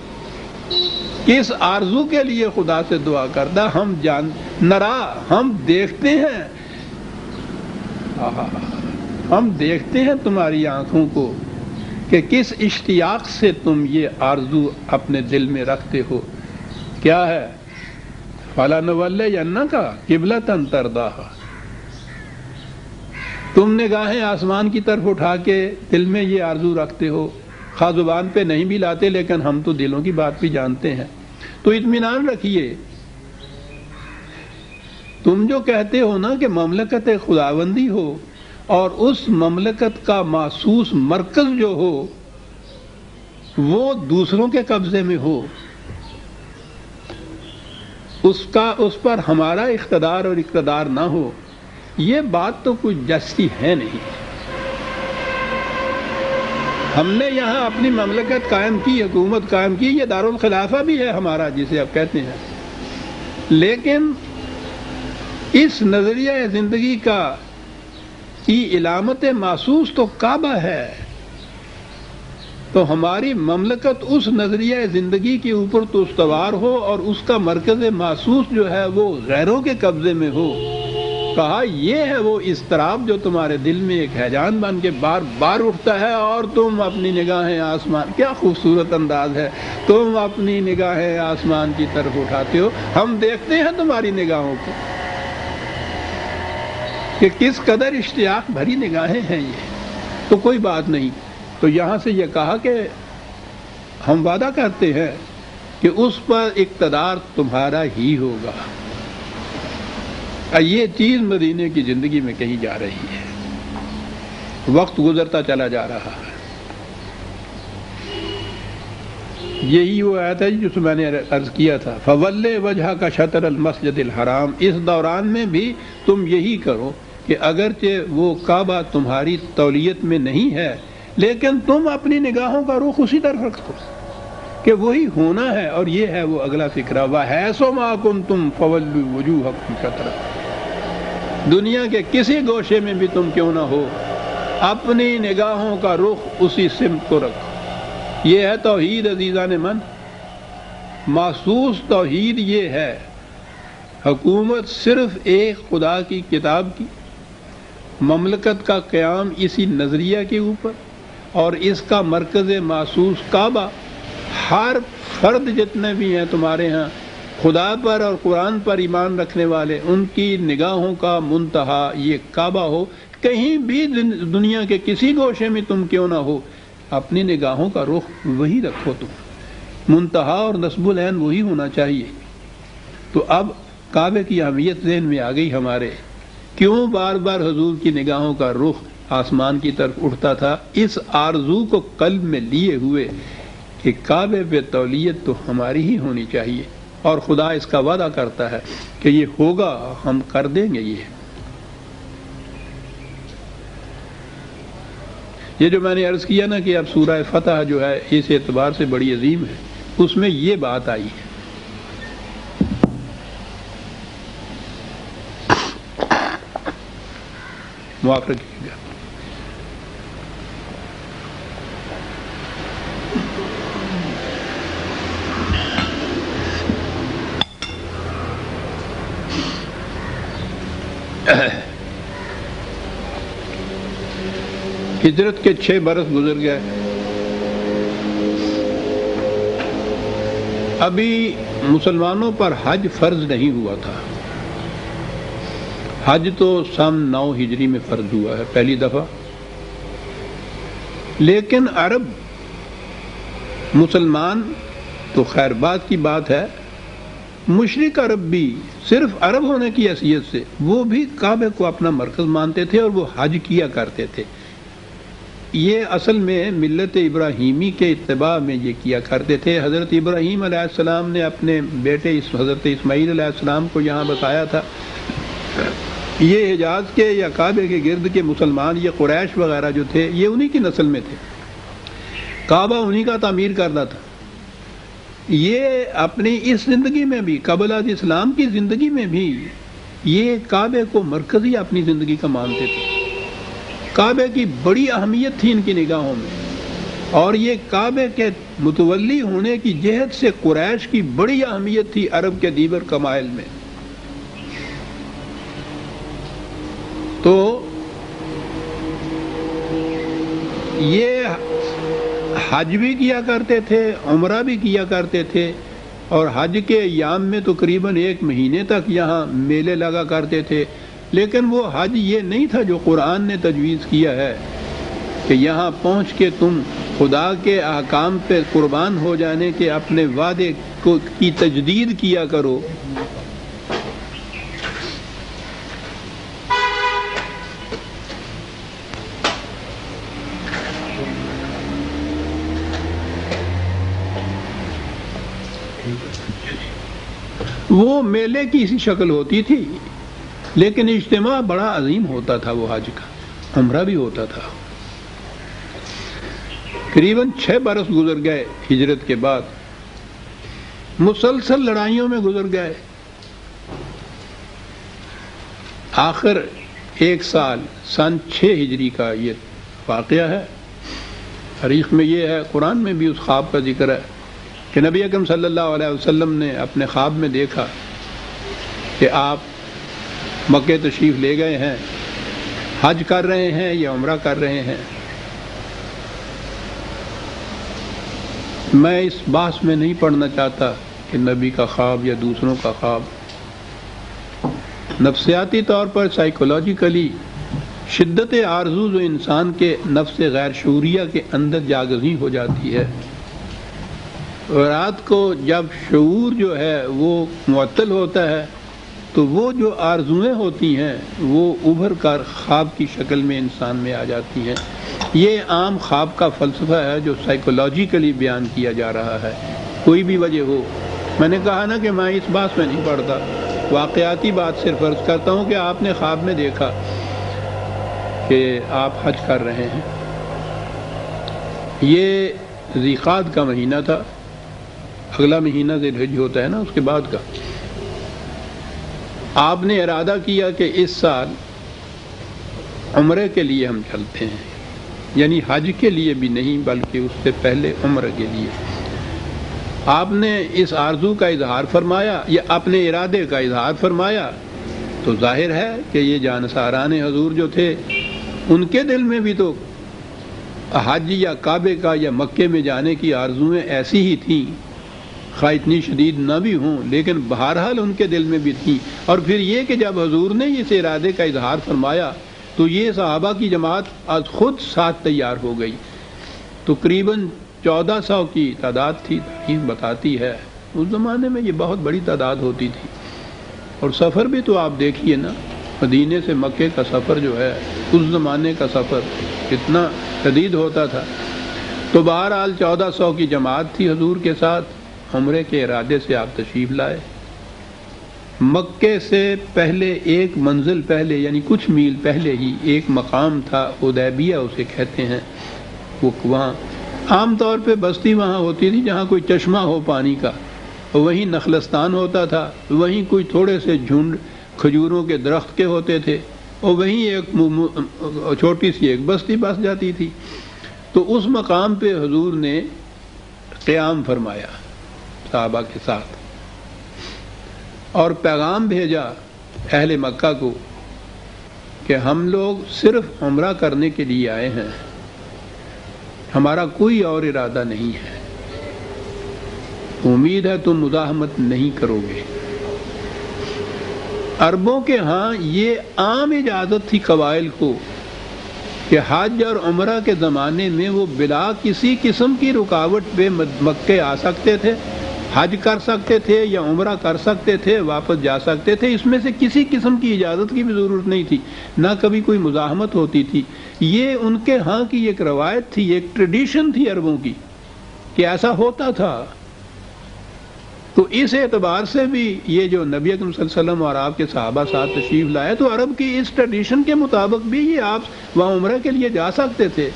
کس آرزو کے لیے خدا سے دعا کرتا، نرا، ہم دیکھتے ہیں، ہم دیکھتے ہیں تمہاری آنکھوں کو کہ کس اشتیاق سے تم یہ آرزو اپنے دل میں رکھتے ہو، کیا ہے، فَلَنُوَلِّيَنَّكَ قِبْلَةً تَرْضَاهَا، تم نگاہیں آسمان کی طرف اٹھا کے دل میں یہ آرزو رکھتے ہو، خواہ زبان پہ نہیں بھی لاتے لیکن ہم تو دلوں کی بات بھی جانتے ہیں، تو اطمینان رکھیے، تم جو کہتے ہو نا کہ مملکت خداوندی ہو اور اس مملکت کا محسوس مرکز جو ہو وہ دوسروں کے قبضے میں ہو، اس پر ہمارا اقتدار اور اقتدار نہ ہو، یہ بات تو کچھ جستی ہے نہیں۔ ہم نے یہاں اپنی مملکت قائم کی، حکومت قائم کی، یہ دارالخلافہ بھی ہے ہمارا جسے آپ کہتے ہیں، لیکن اس نظریہ زندگی کا کی علامت محسوس تو کعبہ ہے، تو ہماری مملکت اس نظریہ زندگی کے اوپر تو استوار ہو اور اس کا مرکز محسوس جو ہے وہ غیروں کے قبضے میں ہو۔ کہا یہ ہے وہ اضطراب جو تمہارے دل میں ایک ہیجان بن کے بار بار اٹھتا ہے، اور تم اپنی نگاہیں آسمان، کیا خوبصورت انداز ہے، تم اپنی نگاہیں آسمان کی طرف اٹھاتے ہو، ہم دیکھتے ہیں تمہاری نگاہوں کو کہ کس قدر اشتیاق بھری نگاہیں ہیں یہ۔ تو کوئی بات نہیں، تو یہاں سے یہ کہا کہ ہم وعدہ کرتے ہیں کہ اس پر اقتدار تمہارا ہی ہوگا۔ یہ چیز مدینے کی زندگی میں کہی جا رہی ہے، وقت گزرتا چلا جا رہا ہے۔ یہی وہ آیت ہے جس میں نے عرض کیا تھا، فَوَلِّ وَجْهَكَ شَطْرَ الْمَسْجِدِ الْحَرَامِ، اس دوران میں بھی تم یہی کرو کہ اگرچہ وہ کعبہ تمہاری تولیت میں نہیں ہے، لیکن تم اپنی نگاہوں کا رخ اسی طرف رکھو کہ وہی ہونا ہے، اور یہ ہے وہ اگلا فکرہ، وَحَيْثُ مَا كُنتُمْ فَوَلُّوا وُجُوهَكُمْ شَطْرَهُ، دنیا کے کسی گوشے میں بھی تم کیوں نہ ہو، اپنی نگاہوں کا رخ اسی سمت کو رکھو۔ یہ ہے توحید عزیزان من، محسوس توحید یہ ہے، حکومت صرف ایک خدا کی کتاب کی، مملکت کا قیام اسی نظریہ کے اوپر، اور اس کا مرکز محسوس کعبہ، ہر فرد جتنے بھی ہیں تمہارے ہاں خدا پر اور قرآن پر ایمان رکھنے والے، ان کی نگاہوں کا منتہا یہ کعبہ ہو، کہیں بھی دنیا کے کسی گوشے میں تم کیوں نہ ہو، اپنی نگاہوں کا رخ وہی رکھو، تم منتہا اور نصب العین وہی ہونا چاہیے۔ تو اب کعبے کی اہمیت ذہن میں آ گئی ہمارے، کیوں بار بار حضور کی نگاہوں کا رخ آسمان کی طرف اٹھتا تھا، اس آرزو کو قلب میں لیے ہوئے کہ کعبے پہ تولیت تو ہماری ہی ہونی چاہیے، اور خدا اس کا وعدہ کرتا ہے کہ یہ ہوگا، ہم کر دیں گے۔ یہ جو میں نے عرض کیا نا کہ اب سورہ فتح جو ہے اس اعتبار سے بڑی عظیم ہے، اس میں یہ بات آئی ہے۔ معاف رکھیے گا۔ ہجرت کے 6 برس گزر گئے، ابھی مسلمانوں پر حج فرض نہیں ہوا تھا۔ حج تو سن 9 ہجری میں فرض ہوا ہے پہلی دفعہ، لیکن عرب مسلمان تو خیر بات کی بات ہے، مشرک عرب بھی صرف عرب ہونے کی حیثیت سے وہ بھی کعبے کو اپنا مرکز مانتے تھے اور وہ حج کیا کرتے تھے۔ یہ اصل میں ملت ابراہیمی کے اتباع میں یہ کیا کرتے تھے۔ حضرت ابراہیم علیہ السلام نے اپنے بیٹے حضرت اسماعیل علیہ السلام کو یہاں بسایا تھا۔ یہ حجاز کے یا کعبے کے گرد کے مسلمان، یہ قریش وغیرہ جو تھے، یہ انہی کی نسل میں تھے، کعبہ انہی کا تعمیر کرتا تھا۔ یہ اپنی اس زندگی میں بھی، قبل از اسلام کی زندگی میں بھی، یہ کعبے کو مرکزی اپنی زندگی کا مانتے تھے۔ کعبے کی بڑی اہمیت تھی ان کی نگاہوں میں، اور یہ کعبے کے متولی ہونے کی جہت سے قریش کی بڑی اہمیت تھی عرب کے دیگر قبائل میں۔ تو یہ حج بھی کیا کرتے تھے، عمرہ بھی کیا کرتے تھے، اور حج کے ایام میں تقریباً 1 مہینے تک یہاں میلے لگا کرتے تھے۔ لیکن وہ حج یہ نہیں تھا جو قرآن نے تجویز کیا ہے کہ یہاں پہنچ کے تم خدا کے احکام پہ قربان ہو جانے کے اپنے وعدے کی تجدید کیا کرو۔ وہ میلے کی اسی شکل ہوتی تھی، لیکن اجتماع بڑا عظیم ہوتا تھا، وہ حج کا عمرہ بھی ہوتا تھا۔ تقریباً 6 برس گزر گئے ہجرت کے بعد، مسلسل لڑائیوں میں گزر گئے. آخر ایک سال سن 6 ہجری کا یہ واقعہ ہے. تاریخ میں یہ ہے، قرآن میں بھی اس خواب کا ذکر ہے کہ نبی اکرم صلی اللہ علیہ وسلم نے اپنے خواب میں دیکھا کہ آپ مکہ تشریف لے گئے ہیں، حج کر رہے ہیں یا عمرہ کر رہے ہیں. میں اس بحث میں نہیں پڑھنا چاہتا کہ نبی کا خواب یا دوسروں کا خواب. نفسیاتی طور پر سائیکولوجیکلی شدت آرزو جو انسان کے نفس غیر شعوریہ کے اندر جاگزی ہو جاتی ہے، اور رات کو جب شعور جو ہے وہ معطل ہوتا ہے تو وہ جو آرزویں ہوتی ہیں وہ ابھر کر خواب کی شکل میں انسان میں آ جاتی ہیں. یہ عام خواب کا فلسفہ ہے جو سائیکولوجیکلی بیان کیا جا رہا ہے. کوئی بھی وجہ ہو، میں نے کہا نا کہ میں اس بات میں نہیں پڑھتا، واقعاتی بات صرف عرض کرتا ہوں کہ آپ نے خواب میں دیکھا کہ آپ حج کر رہے ہیں. یہ ذی قعدہ کا مہینہ تھا، اگلا مہینہ ذی الحجہ ہوتا ہے نا اس کے بعد کا. آپ نے ارادہ کیا کہ اس سال عمرے کے لیے ہم چلتے ہیں، یعنی حج کے لیے بھی نہیں بلکہ اس سے پہلے عمرے کے لیے. آپ نے اس آرزو کا اظہار فرمایا یا اپنے ارادے کا اظہار فرمایا تو ظاہر ہے کہ یہ جانساران حضور جو تھے ان کے دل میں بھی تو حج یا کعبے کا یا مکے میں جانے کی آرزویں ایسی ہی تھیں، خواہ اتنی شدید نہ بھی ہوں لیکن بہرحال ان کے دل میں بھی تھیں. اور پھر یہ کہ جب حضور نے اس ارادے کا اظہار فرمایا تو یہ صحابہ کی جماعت از خود ساتھ تیار ہو گئی. تقریباً 1400 کی تعداد تھی. تاریخ بتاتی ہے اس زمانے میں یہ بہت بڑی تعداد ہوتی تھی. اور سفر بھی تو آپ دیکھیے نا، مدینے سے مکے کا سفر جو ہے اس زمانے کا سفر کتنا شدید ہوتا تھا. تو بہرحال 1400 کی جماعت تھی حضور کے ساتھ. عمرے کے ارادے سے آپ تشریف لائے. مکے سے پہلے ایک منزل پہلے یعنی کچھ میل پہلے ہی ایک مقام تھا، حدیبیہ اسے کہتے ہیں. وہ وہاں عام طور پہ بستی وہاں ہوتی تھی جہاں کوئی چشمہ ہو پانی کا، وہیں نخلستان ہوتا تھا، وہیں کوئی تھوڑے سے جھنڈ کھجوروں کے درخت کے ہوتے تھے، اور وہیں ایک چھوٹی سی ایک بستی بس جاتی تھی. تو اس مقام پہ حضور نے قیام فرمایا صحابہ کے ساتھ اور پیغام بھیجا اہل مکہ کو کہ ہم لوگ صرف عمرہ کرنے کے لیے آئے ہیں، ہمارا کوئی اور ارادہ نہیں ہے. امید ہے تم مزاحمت نہیں کرو گے. عربوں کے ہاں یہ عام اجازت تھی قبائل کو کہ حج اور عمرہ کے زمانے میں وہ بلا کسی قسم کی رکاوٹ پہ مکے آ سکتے تھے، حج کر سکتے تھے یا عمرہ کر سکتے تھے، واپس جا سکتے تھے. اس میں سے کسی قسم کی اجازت کی بھی ضرورت نہیں تھی، نہ کبھی کوئی مزاحمت ہوتی تھی. یہ ان کے ہاں کی ایک روایت تھی، ایک ٹریڈیشن تھی عربوں کی کہ ایسا ہوتا تھا. تو اس اعتبار سے بھی یہ جو نبی اکرم صلی اللہ علیہ وسلم اور آپ کے صحابہ ساتھ تشریف لائے تو عرب کی اس ٹریڈیشن کے مطابق بھی یہ آپ وہاں عمرہ کے لیے جا سکتے تھے.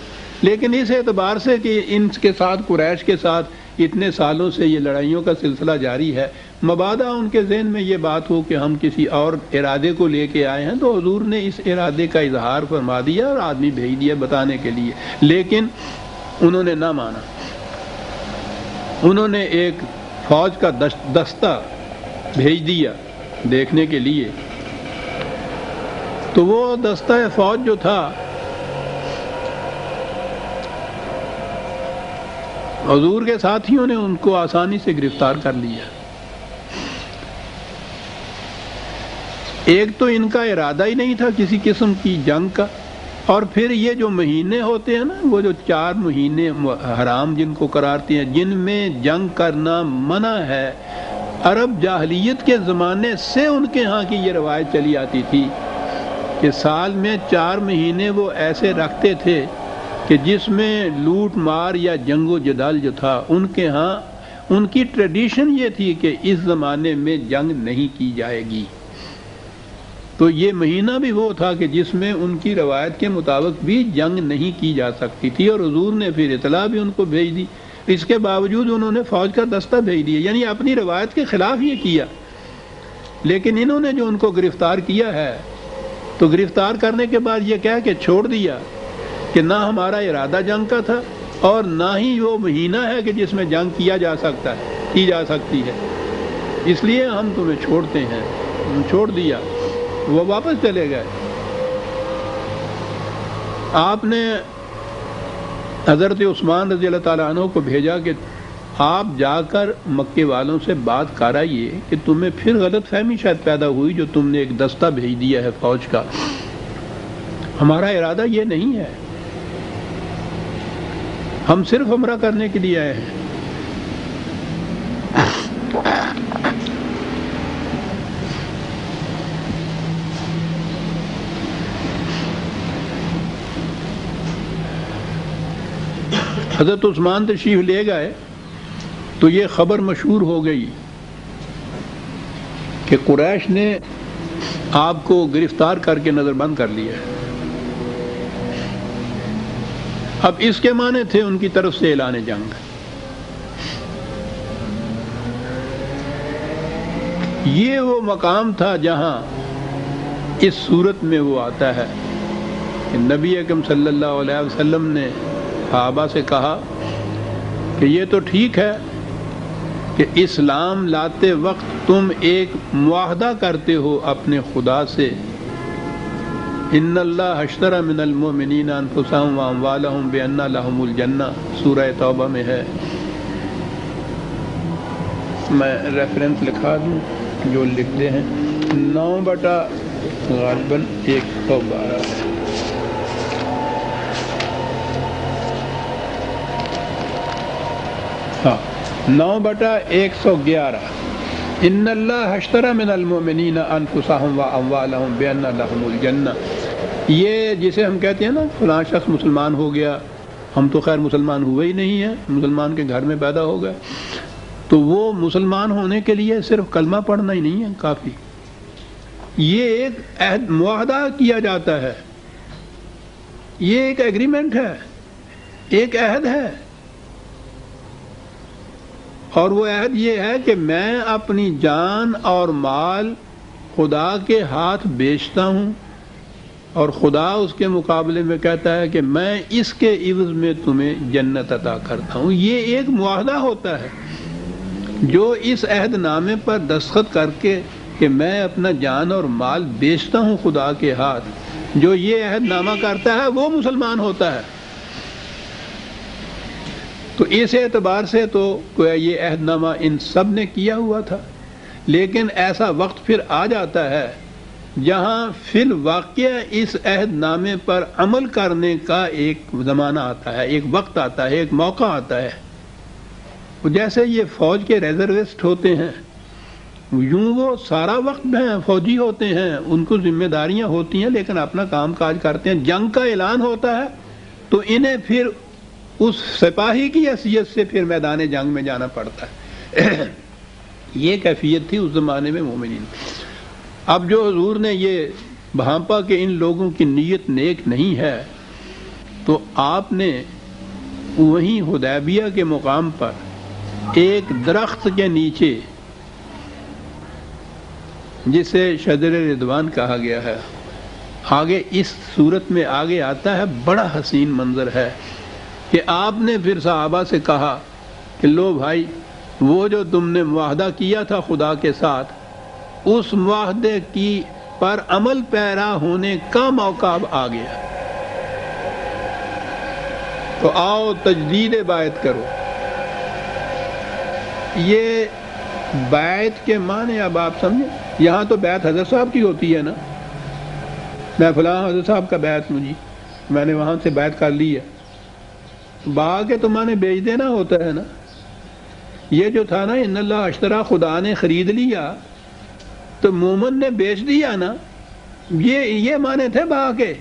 لیکن اس اعتبار سے کہ ان کے ساتھ قریش کے ساتھ اتنے سالوں سے یہ لڑائیوں کا سلسلہ جاری ہے، مبادا ان کے ذہن میں یہ بات ہو کہ ہم کسی اور ارادے کو لے کے آئے ہیں تو حضور نے اس ارادے کا اظہار فرما دیا اور آدمی بھیج دیا بتانے کے لیے. لیکن انہوں نے نہ مانا. انہوں نے ایک فوج کا دستہ بھیج دیا دیکھنے کے لیے. تو وہ دستہ فوج جو تھا حضور کے ساتھیوں نے ان کو آسانی سے گرفتار کر لیا. ایک تو ان کا ارادہ ہی نہیں تھا کسی قسم کی جنگ کا، اور پھر یہ جو مہینے ہوتے ہیں نا، وہ جو 4 مہینے حرام جن کو قرارتے ہیں، جن میں جنگ کرنا منع ہے. عرب جاہلیت کے زمانے سے ان کے ہاں کی یہ روایت چلی آتی تھی کہ سال میں 4 مہینے وہ ایسے رکھتے تھے کہ جس میں لوٹ مار یا جنگ و جدال جو تھا ان کے ہاں ان کی ٹریڈیشن یہ تھی کہ اس زمانے میں جنگ نہیں کی جائے گی. تو یہ مہینہ بھی وہ تھا کہ جس میں ان کی روایت کے مطابق بھی جنگ نہیں کی جا سکتی تھی، اور حضور نے پھر اطلاع بھی ان کو بھیج دی، اس کے باوجود انہوں نے فوج کا دستہ بھیج دیا، یعنی اپنی روایت کے خلاف یہ کیا۔ لیکن انہوں نے جو ان کو گرفتار کیا ہے تو گرفتار کرنے کے بعد یہ کہہ کے چھوڑ دیا کہ نہ ہمارا ارادہ جنگ کا تھا اور نہ ہی وہ مہینہ ہے کہ جس میں جنگ کی جا سکتی ہے، اس لیے ہم تمہیں چھوڑتے ہیں۔ چھوڑ دیا، وہ واپس چلے گئے۔ آپ نے حضرت عثمان رضی اللہ تعالیٰ عنہ کو بھیجا کہ آپ جا کر مکے والوں سے بات کرائیے کہ تمہیں پھر غلط فہمی شاید پیدا ہوئی جو تم نے ایک دستہ بھیج دیا ہے فوج کا، ہمارا ارادہ یہ نہیں ہے، ہم صرف ہمراہ کرنے کے لیے آئے ہیں۔ حضرت عثمان تشریف لے گئے تو یہ خبر مشہور ہو گئی کہ قریش نے آپ کو گرفتار کر کے نظر بند کر لیا ہے۔ اب اس کے معنی تھے ان کی طرف سے اعلان جنگ۔ یہ وہ مقام تھا جہاں اس صورت میں وہ آتا ہے کہ نبی اکرم صلی اللہ علیہ وسلم نے صحابہ سے کہا کہ یہ تو ٹھیک ہے کہ اسلام لاتے وقت تم ایک معاہدہ کرتے ہو اپنے خدا سے، ان اللہ اشتری من المؤمنین انفسهم واموالهم بان لهم الجنہ، سورہ توبہ میں ہے۔ میں ریفرنس لکھا دوں جو لکھتے ہیں، 9 غالباً 112 ہے۔ ہاں 9/111، ان اللہ اشتری من المؤمنین انفسهم واموالهم بان لهم الجنہ۔ یہ جسے ہم کہتے ہیں نا فلاں شخص مسلمان ہو گیا، ہم تو خیر مسلمان ہوئے ہی نہیں ہیں، مسلمان کے گھر میں پیدا ہو گئے، تو وہ مسلمان ہونے کے لیے صرف کلمہ پڑھنا ہی نہیں ہے کافی، یہ ایک عہد معاہدہ کیا جاتا ہے، یہ ایک ایگریمنٹ ہے، ایک عہد ہے، اور وہ عہد یہ ہے کہ میں اپنی جان اور مال خدا کے ہاتھ بیچتا ہوں، اور خدا اس کے مقابلے میں کہتا ہے کہ میں اس کے عوض میں تمہیں جنت عطا کرتا ہوں۔ یہ ایک معاہدہ ہوتا ہے جو اس عہد نامے پر دستخط کر کے کہ میں اپنا جان اور مال بیچتا ہوں خدا کے ہاتھ، جو یہ عہد نامہ کرتا ہے وہ مسلمان ہوتا ہے۔ تو اس اعتبار سے تو یہ عہد نامہ ان سب نے کیا ہوا تھا، لیکن ایسا وقت پھر آ جاتا ہے جہاں فی الواقع اس عہد نامے پر عمل کرنے کا ایک زمانہ آتا ہے، ایک وقت آتا ہے، ایک موقع آتا ہے۔ جیسے یہ فوج کے ریزروسٹ ہوتے ہیں، یوں وہ سارا وقت فوجی ہوتے ہیں، ان کو ذمہ داریاں ہوتی ہیں لیکن اپنا کام کاج کرتے ہیں، جنگ کا اعلان ہوتا ہے تو انہیں پھر اس سپاہی کی حیثیت سے پھر میدان جنگ میں جانا پڑتا ہے۔ یہ کیفیت تھی اس زمانے میں مومنین۔ اب جو حضور نے یہ بھانپا کہ ان لوگوں کی نیت نیک نہیں ہے، تو آپ نے وہیں حدیبیہ کے مقام پر ایک درخت کے نیچے، جسے شجر رضوان کہا گیا ہے، آگے اس صورت میں آگے آتا ہے، بڑا حسین منظر ہے کہ آپ نے پھر صحابہ سے کہا کہ لو بھائی، وہ جو تم نے معاہدہ کیا تھا خدا کے ساتھ، اس معاہدے کی پر عمل پیرا ہونے کا موقع اب آ گیا، تو آؤ تجدید بیعت کرو۔ یہ بیعت کے معنی اب آپ سمجھیں، یہاں تو بیعت حضرت صاحب کی ہوتی ہے نا، میں فلاں حضرت صاحب کا بیعت مجھے، میں نے وہاں سے بیعت کر لی ہے، باغ کے تو معنی بیچ دینا ہوتا ہے نا۔ یہ جو تھا نا ان اللہ اشترا، خدا نے خرید لیا تو مومن نے بیچ دیا نا، یہ معنی تھے باغ کے۔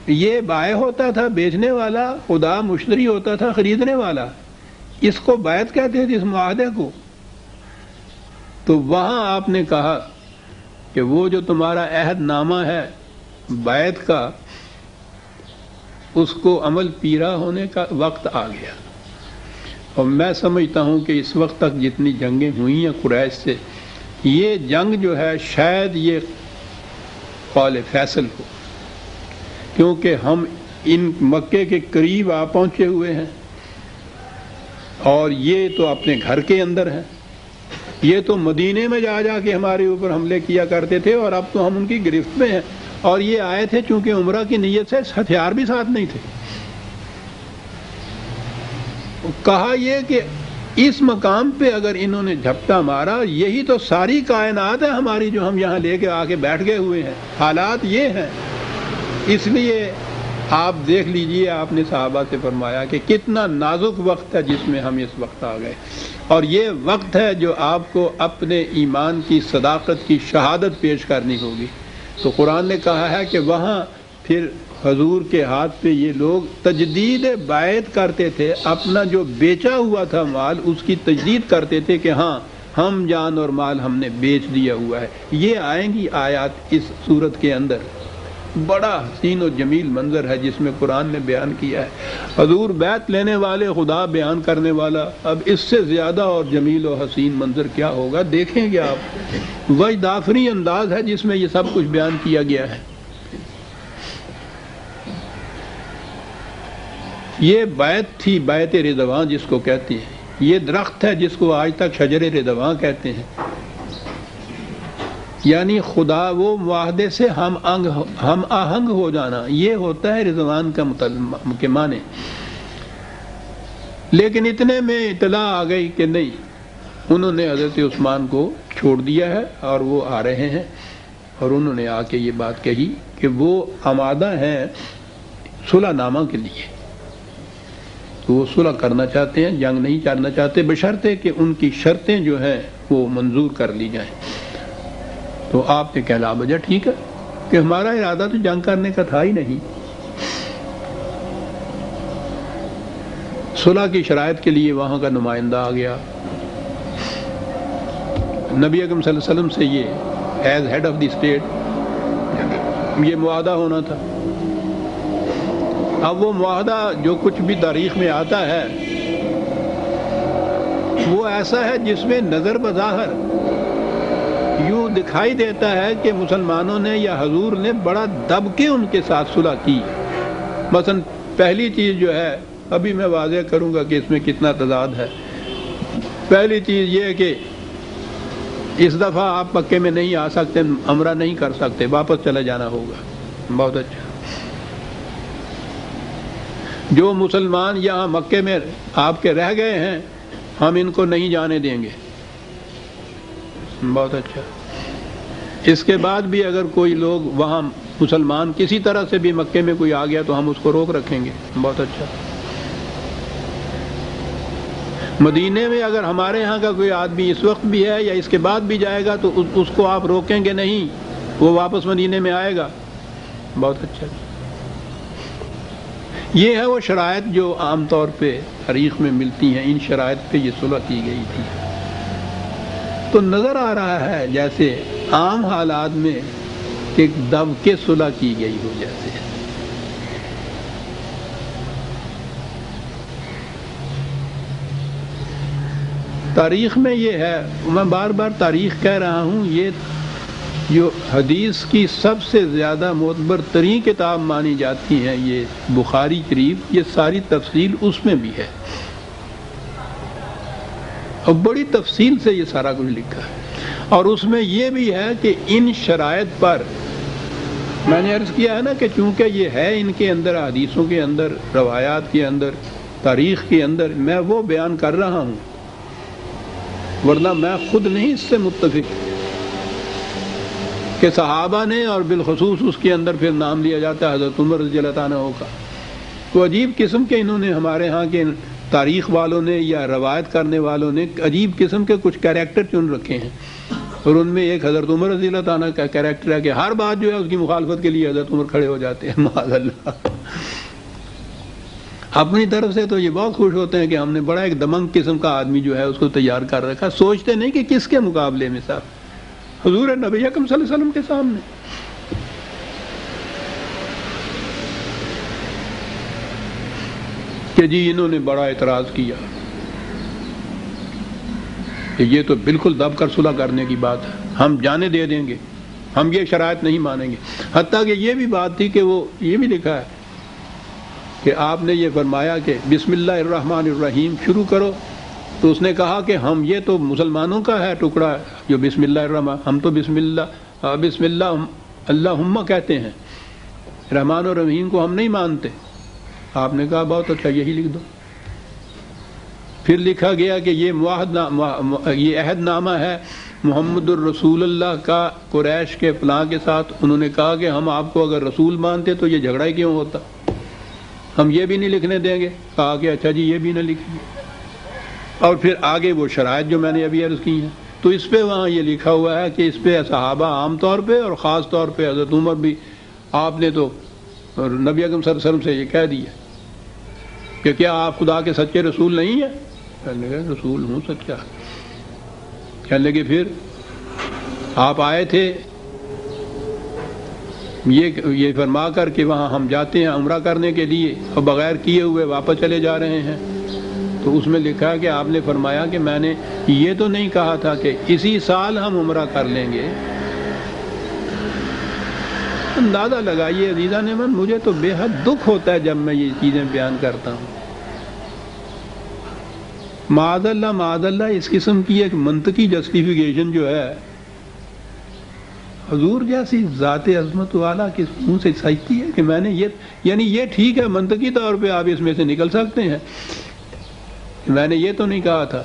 یہ بائع ہوتا تھا بیچنے والا، خدا مشتری ہوتا تھا خریدنے والا، اس کو بیعت کہتے تھے، اس معاہدے کو۔ تو وہاں آپ نے کہا کہ وہ جو تمہارا عہد نامہ ہے بیعت کا، اس کو عمل پیرا ہونے کا وقت آ گیا۔ اور میں سمجھتا ہوں کہ اس وقت تک جتنی جنگیں ہوئی ہیں قریش سے، یہ جنگ جو ہے شاید یہ قول فیصل ہو، کیونکہ ہم ان مکے کے قریب آ پہنچے ہوئے ہیں، اور یہ تو اپنے گھر کے اندر ہیں، یہ تو مدینے میں جا جا کے ہمارے اوپر حملے کیا کرتے تھے، اور اب تو ہم ان کی گرفت میں ہیں۔ اور یہ آئے تھے چونکہ عمرہ کی نیت سے، ہتھیار بھی ساتھ نہیں تھے۔ کہا یہ کہ اس مقام پہ اگر انہوں نے جھپٹا مارا، یہی تو ساری کائنات ہے ہماری جو ہم یہاں لے کے آ کے بیٹھ گئے ہوئے ہیں، حالات یہ ہیں۔ اس لیے آپ دیکھ لیجئے، آپ نے صحابہ سے فرمایا کہ کتنا نازک وقت ہے جس میں ہم اس وقت آ گئے، اور یہ وقت ہے جو آپ کو اپنے ایمان کی صداقت کی شہادت پیش کرنی ہوگی۔ تو قرآن نے کہا ہے کہ وہاں پھر حضور کے ہاتھ پہ یہ لوگ تجدید بیعت کرتے تھے، اپنا جو بیچا ہوا تھا مال اس کی تجدید کرتے تھے کہ ہاں ہم جان اور مال ہم نے بیچ دیا ہوا ہے۔ یہ آئیں گی آیات اس صورت کے اندر۔ بڑا حسین و جمیل منظر ہے جس میں قرآن نے بیان کیا ہے۔ حضور بیعت لینے والے، خدا بیان کرنے والا، اب اس سے زیادہ اور جمیل و حسین منظر کیا ہوگا؟ دیکھیں گے آپ، وجد آفری انداز ہے جس میں یہ سب کچھ بیان کیا گیا ہے۔ یہ بیعت تھی، بیعت رضوان جس کو کہتے ہیں۔ یہ درخت ہے جس کو آج تک شجر رضوان کہتے ہیں، یعنی خدا وہ معاہدے سے ہم آہنگ ہو جانا، یہ ہوتا ہے رضوان کا معنی۔ لیکن اتنے میں اطلاع آ گئی کہ نہیں، انہوں نے حضرت عثمان کو چھوڑ دیا ہے اور وہ آ رہے ہیں، اور انہوں نے آ کے یہ بات کہی کہ وہ آمادہ ہیں صلح نامہ کے لیے، تو وہ صلح کرنا چاہتے ہیں، جنگ نہیں کرنا چاہتے، بشرطے کہ ان کی شرطیں جو ہیں وہ منظور کر لی جائیں۔ تو آپ نے کہا بجا ٹھیک ہے کہ ہمارا ارادہ تو جنگ کرنے کا تھا ہی نہیں۔ صلح کی شرائط کے لیے وہاں کا نمائندہ آ گیا، نبی اکرم صلی اللہ علیہ وسلم سے یہ as head of the state یہ معاہدہ ہونا تھا۔ اب وہ معاہدہ جو کچھ بھی تاریخ میں آتا ہے وہ ایسا ہے جس میں نظر بظاہر یوں دکھائی دیتا ہے کہ مسلمانوں نے یا حضور نے بڑا دب کے ان کے ساتھ صلح کی۔ مثلا پہلی چیز جو ہے، ابھی میں واضح کروں گا کہ اس میں کتنا تضاد ہے۔ پہلی چیز یہ ہے کہ اس دفعہ آپ مکے میں نہیں آ سکتے، عمرہ نہیں کر سکتے، واپس چلے جانا ہوگا۔ بہت اچھا، جو مسلمان یہاں مکے میں آپ کے رہ گئے ہیں ہم ان کو نہیں جانے دیں گے۔ بہت اچھا، اس کے بعد بھی اگر کوئی لوگ وہاں مسلمان کسی طرح سے بھی مکے میں کوئی آ گیا تو ہم اس کو روک رکھیں گے۔ بہت اچھا، مدینے میں اگر ہمارے ہاں کا کوئی آدمی اس وقت بھی ہے یا اس کے بعد بھی جائے گا تو اس کو آپ روکیں گے نہیں، وہ واپس مدینے میں آئے گا۔ بہت اچھا، یہ ہے وہ شرائط جو عام طور پہ تاریخ میں ملتی ہیں، ان شرائط پہ یہ صلح کی گئی تھی۔ تو نظر آ رہا ہے جیسے عام حالات میں ایک دب کے صلح کی گئی ہو جیسے۔ تاریخ میں یہ ہے، میں بار بار تاریخ کہہ رہا ہوں، یہ جو حدیث کی سب سے زیادہ معتبر ترین کتاب مانی جاتی ہے یہ بخاری شریف، یہ ساری تفصیل اس میں بھی ہے، اور بڑی تفصیل سے یہ سارا کچھ لکھا ہے۔ اور اس میں یہ بھی ہے کہ ان شرائط پر میں نے عرض کیا ہے نا کہ چونکہ یہ ہے ان کے اندر، حدیثوں کے اندر، روایات کے اندر، تاریخ کے اندر، میں وہ بیان کر رہا ہوں، ورنہ میں خود نہیں اس سے متفق کہ صحابہ نے، اور بالخصوص اس کے اندر پھر نام لیا جاتا ہے حضرت عمر رضی اللہ عنہ کا، تو عجیب قسم کے انہوں نے، ہمارے ہاں کے تاریخ والوں نے یا روایت کرنے والوں نے عجیب قسم کے کچھ کیریکٹر چن رکھے ہیں، اور ان میں ایک حضرت عمر رضی اللہ عنہ کا کیریکٹر ہے کہ ہر بات جو ہے اس کی مخالفت کے لیے حضرت عمر کھڑے ہو جاتے ہیں، معاذ اللہ۔ اپنی طرف سے تو یہ بہت خوش ہوتے ہیں کہ ہم نے بڑا ایک دمنگ قسم کا آدمی جو ہے اس کو تیار کر رکھا، سوچتے نہیں کہ کس کے مقابلے میں صاحب حضور نبی اکرم صلی اللہ علیہ وسلم کے سامنے. کہ جی انہوں نے بڑا اعتراض کیا کہ یہ تو بالکل دب کر صلح کرنے کی بات ہے، ہم جانے دے دیں گے، ہم یہ شرائط نہیں مانیں گے. حتیٰ کہ یہ بھی بات تھی کہ وہ یہ بھی لکھا ہے کہ آپ نے یہ فرمایا کہ بسم اللہ الرحمن الرحیم شروع کرو، تو اس نے کہا کہ ہم یہ تو مسلمانوں کا ہے ٹکڑا جو بسم اللہ الرحمن، ہم تو بسم اللہ اللہم کہتے ہیں، رحمان اور رحیم کو ہم نہیں مانتے. آپ نے کہا بہت اچھا یہی لکھ دو. پھر لکھا گیا کہ یہ عہد نامہ ہے محمد الرسول اللہ کا قریش کے فلاں کے ساتھ. انہوں نے کہا کہ ہم آپ کو اگر رسول مانتے تو یہ جھگڑا ہی کیوں ہوتا، ہم یہ بھی نہیں لکھنے دیں گے. کہا کہ اچھا جی یہ بھی نہ لکھیے. اور پھر آگے وہ شرائط جو میں نے ابھی عرض کی ہیں، تو اس پہ وہاں یہ لکھا ہوا ہے کہ اس پہ صحابہ عام طور پہ اور خاص طور پہ حضرت عمر بھی، آپ نے تو نبی اکرم صلی اللہ علیہ وسلم سے یہ کہہ دیا کہ کیا آپ خدا کے سچے رسول نہیں ہیں؟ کہنے لگے رسول ہوں سچا. کہنے لگے پھر آپ آئے تھے یہ فرما کر کہ وہاں ہم جاتے ہیں عمرہ کرنے کے لیے اور بغیر کیے ہوئے واپس چلے جا رہے ہیں. تو اس میں لکھا ہے کہ آپ نے فرمایا کہ میں نے یہ تو نہیں کہا تھا کہ اسی سال ہم عمرہ کر لیں گے. اندازہ لگائیے عزیزان من، مجھے تو بے حد دکھ ہوتا ہے جب میں یہ چیزیں بیان کرتا ہوں. معاذ اللہ اس قسم کی ایک منطقی جسٹیفیکیشن جو ہے حضور جیسی ذات عظمت والا کے منہ سے سچتی ہے کہ میں نے یہ ٹھیک ہے منطقی طور پہ آپ اس میں سے نکل سکتے ہیں، میں نے یہ تو نہیں کہا تھا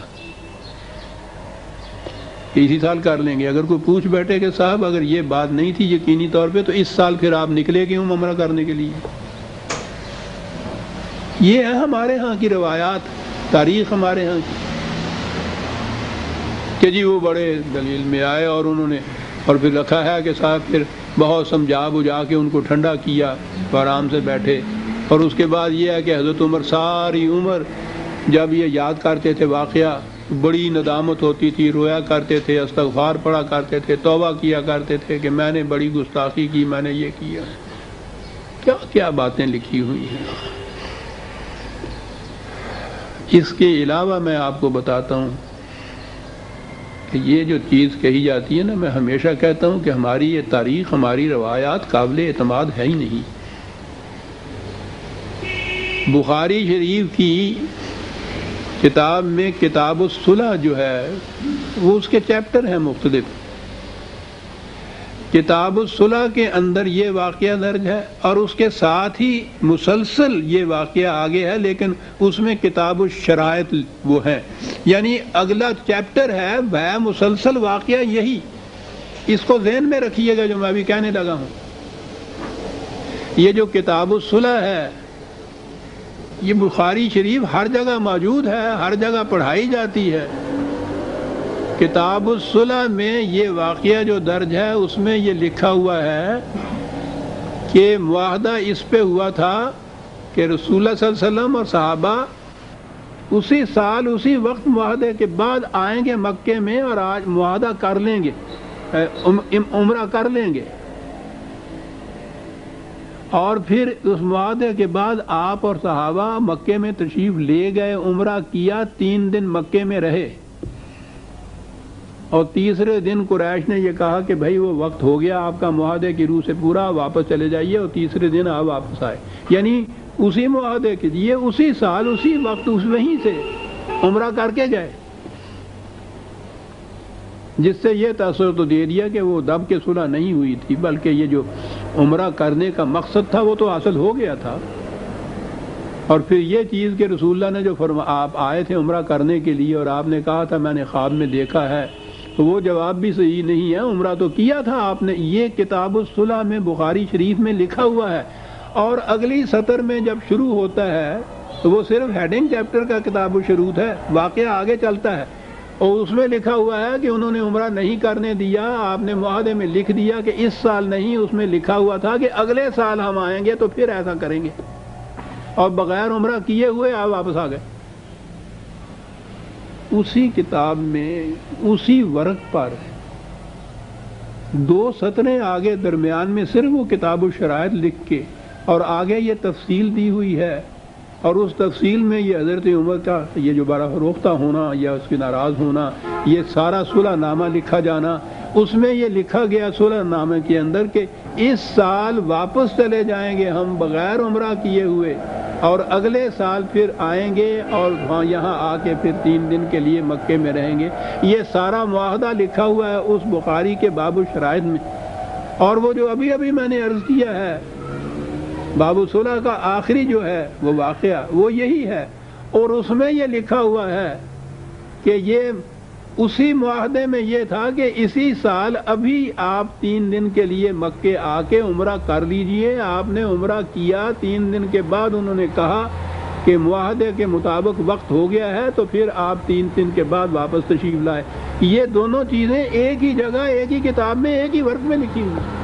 کہ اسی سال کر لیں گے. اگر کوئی پوچھ بیٹھے کہ صاحب اگر یہ بات نہیں تھی یقینی طور پہ تو اس سال پھر آپ نکلے کیوں عمرہ کرنے کے لیے؟ یہ ہے ہمارے ہاں کی روایات، تاریخ ہمارے ہاں کی کہ جی وہ بڑے دلیل میں آئے اور انہوں نے اور پھر رکھا ہے کہ صاحب پھر بہت سمجھا بجھا کے ان کو ٹھنڈا کیا، آرام سے بیٹھے. اور اس کے بعد یہ ہے کہ حضرت عمر ساری عمر جب یہ یاد کرتے تھے واقعہ بڑی ندامت ہوتی تھی، رویا کرتے تھے، استغفار پڑھا کرتے تھے، توبہ کیا کرتے تھے کہ میں نے بڑی گستاخی کی، میں نے یہ کیا. کیا کیا باتیں لکھی ہوئی ہیں. اس کے علاوہ میں آپ کو بتاتا ہوں کہ یہ جو چیز کہی جاتی ہے نا، میں ہمیشہ کہتا ہوں کہ ہماری یہ تاریخ، ہماری روایات قابل اعتماد ہے ہی نہیں. بخاری شریف کی کتاب میں کتاب الصلح جو ہے وہ اس کے چیپٹر ہیں مختلف. کتاب الصلح کے اندر یہ واقعہ درج ہے اور اس کے ساتھ ہی مسلسل یہ واقعہ آگے ہے، لیکن اس میں کتاب الشرائط وہ ہے، یعنی اگلا چیپٹر ہے وہ مسلسل واقعہ یہی. اس کو ذہن میں رکھیے گا جو میں ابھی کہنے لگا ہوں. یہ جو کتاب الصلح ہے یہ بخاری شریف ہر جگہ موجود ہے، ہر جگہ پڑھائی جاتی ہے. کتاب الصلح میں یہ واقعہ جو درج ہے اس میں یہ لکھا ہوا ہے کہ معاہدہ اس پہ ہوا تھا کہ رسول اللہ صلی اللہ علیہ وسلم اور صحابہ اسی سال اسی وقت معاہدے کے بعد آئیں گے مکے میں اور آج معاہدہ کر لیں گے، عمرہ کر لیں گے. اور پھر اس معاہدے کے بعد آپ اور صحابہ مکے میں تشریف لے گئے، عمرہ کیا، 3 دن مکے میں رہے. اور تیسرے دن قریش نے یہ کہا کہ بھائی وہ وقت ہو گیا آپ کا معاہدے کی روح سے پورا، واپس چلے جائیے. اور تیسرے دن آپ واپس آئے، یعنی اسی معاہدے کے لیے اسی سال اسی وقت وہیں سے عمرہ کر کے گئے. جس سے یہ تاثر تو دے دیا کہ وہ دب کے صلح نہیں ہوئی تھی، بلکہ یہ جو عمرہ کرنے کا مقصد تھا وہ تو حاصل ہو گیا تھا. اور پھر یہ چیز کہ رسول اللہ نے جو آپ آئے تھے عمرہ کرنے کے لیے اور آپ نے کہا تھا میں نے خواب میں دیکھا ہے، تو وہ جواب بھی صحیح نہیں ہے. عمرہ تو کیا تھا آپ نے. یہ کتاب الصلح میں بخاری شریف میں لکھا ہوا ہے. اور اگلی سطر میں جب شروع ہوتا ہے تو وہ صرف ہیڈنگ چیپٹر کا کتاب الشروط ہے، واقعہ آگے چلتا ہے. اور اس میں لکھا ہوا ہے کہ انہوں نے عمرہ نہیں کرنے دیا. آپ نے معاہدے میں لکھ دیا کہ اس سال نہیں، اس میں لکھا ہوا تھا کہ اگلے سال ہم آئیں گے تو پھر ایسا کریں گے. اور بغیر عمرہ کیے ہوئے آپ واپس آ گئے. اسی کتاب میں اسی ورق پر 2 سطریں آگے درمیان میں صرف وہ کتاب الشرائط لکھ کے اور آگے یہ تفصیل دی ہوئی ہے، اور اس تفصیل میں یہ حضرت عمر کا یہ جو بارہ فروختہ ہونا یا اس کے ناراض ہونا، یہ سارا صلح نامہ لکھا جانا، اس میں یہ لکھا گیا صلح نامے کے اندر کہ اس سال واپس چلے جائیں گے ہم بغیر عمرہ کیے ہوئے، اور اگلے سال پھر آئیں گے اور یہاں آ کے پھر 3 دن کے لیے مکے میں رہیں گے۔ یہ سارا معاہدہ لکھا ہوا ہے اس بخاری کے باب الشرائط میں۔ اور وہ جو ابھی ابھی میں نے عرض کیا ہے باب الصلح کا آخری جو ہے وہ واقعہ وہ یہی ہے، اور اس میں یہ لکھا ہوا ہے کہ یہ اسی معاہدے میں یہ تھا کہ اسی سال ابھی آپ 3 دن کے لیے مکے آ کے عمرہ کر لیجئے۔ آپ نے عمرہ کیا، 3 دن کے بعد انہوں نے کہا کہ معاہدے کے مطابق وقت ہو گیا ہے، تو پھر آپ 3 دن کے بعد واپس تشریف لائے۔ یہ دونوں چیزیں ایک ہی جگہ، ایک ہی کتاب میں، ایک ہی ورق میں لکھی ہوئی ہیں۔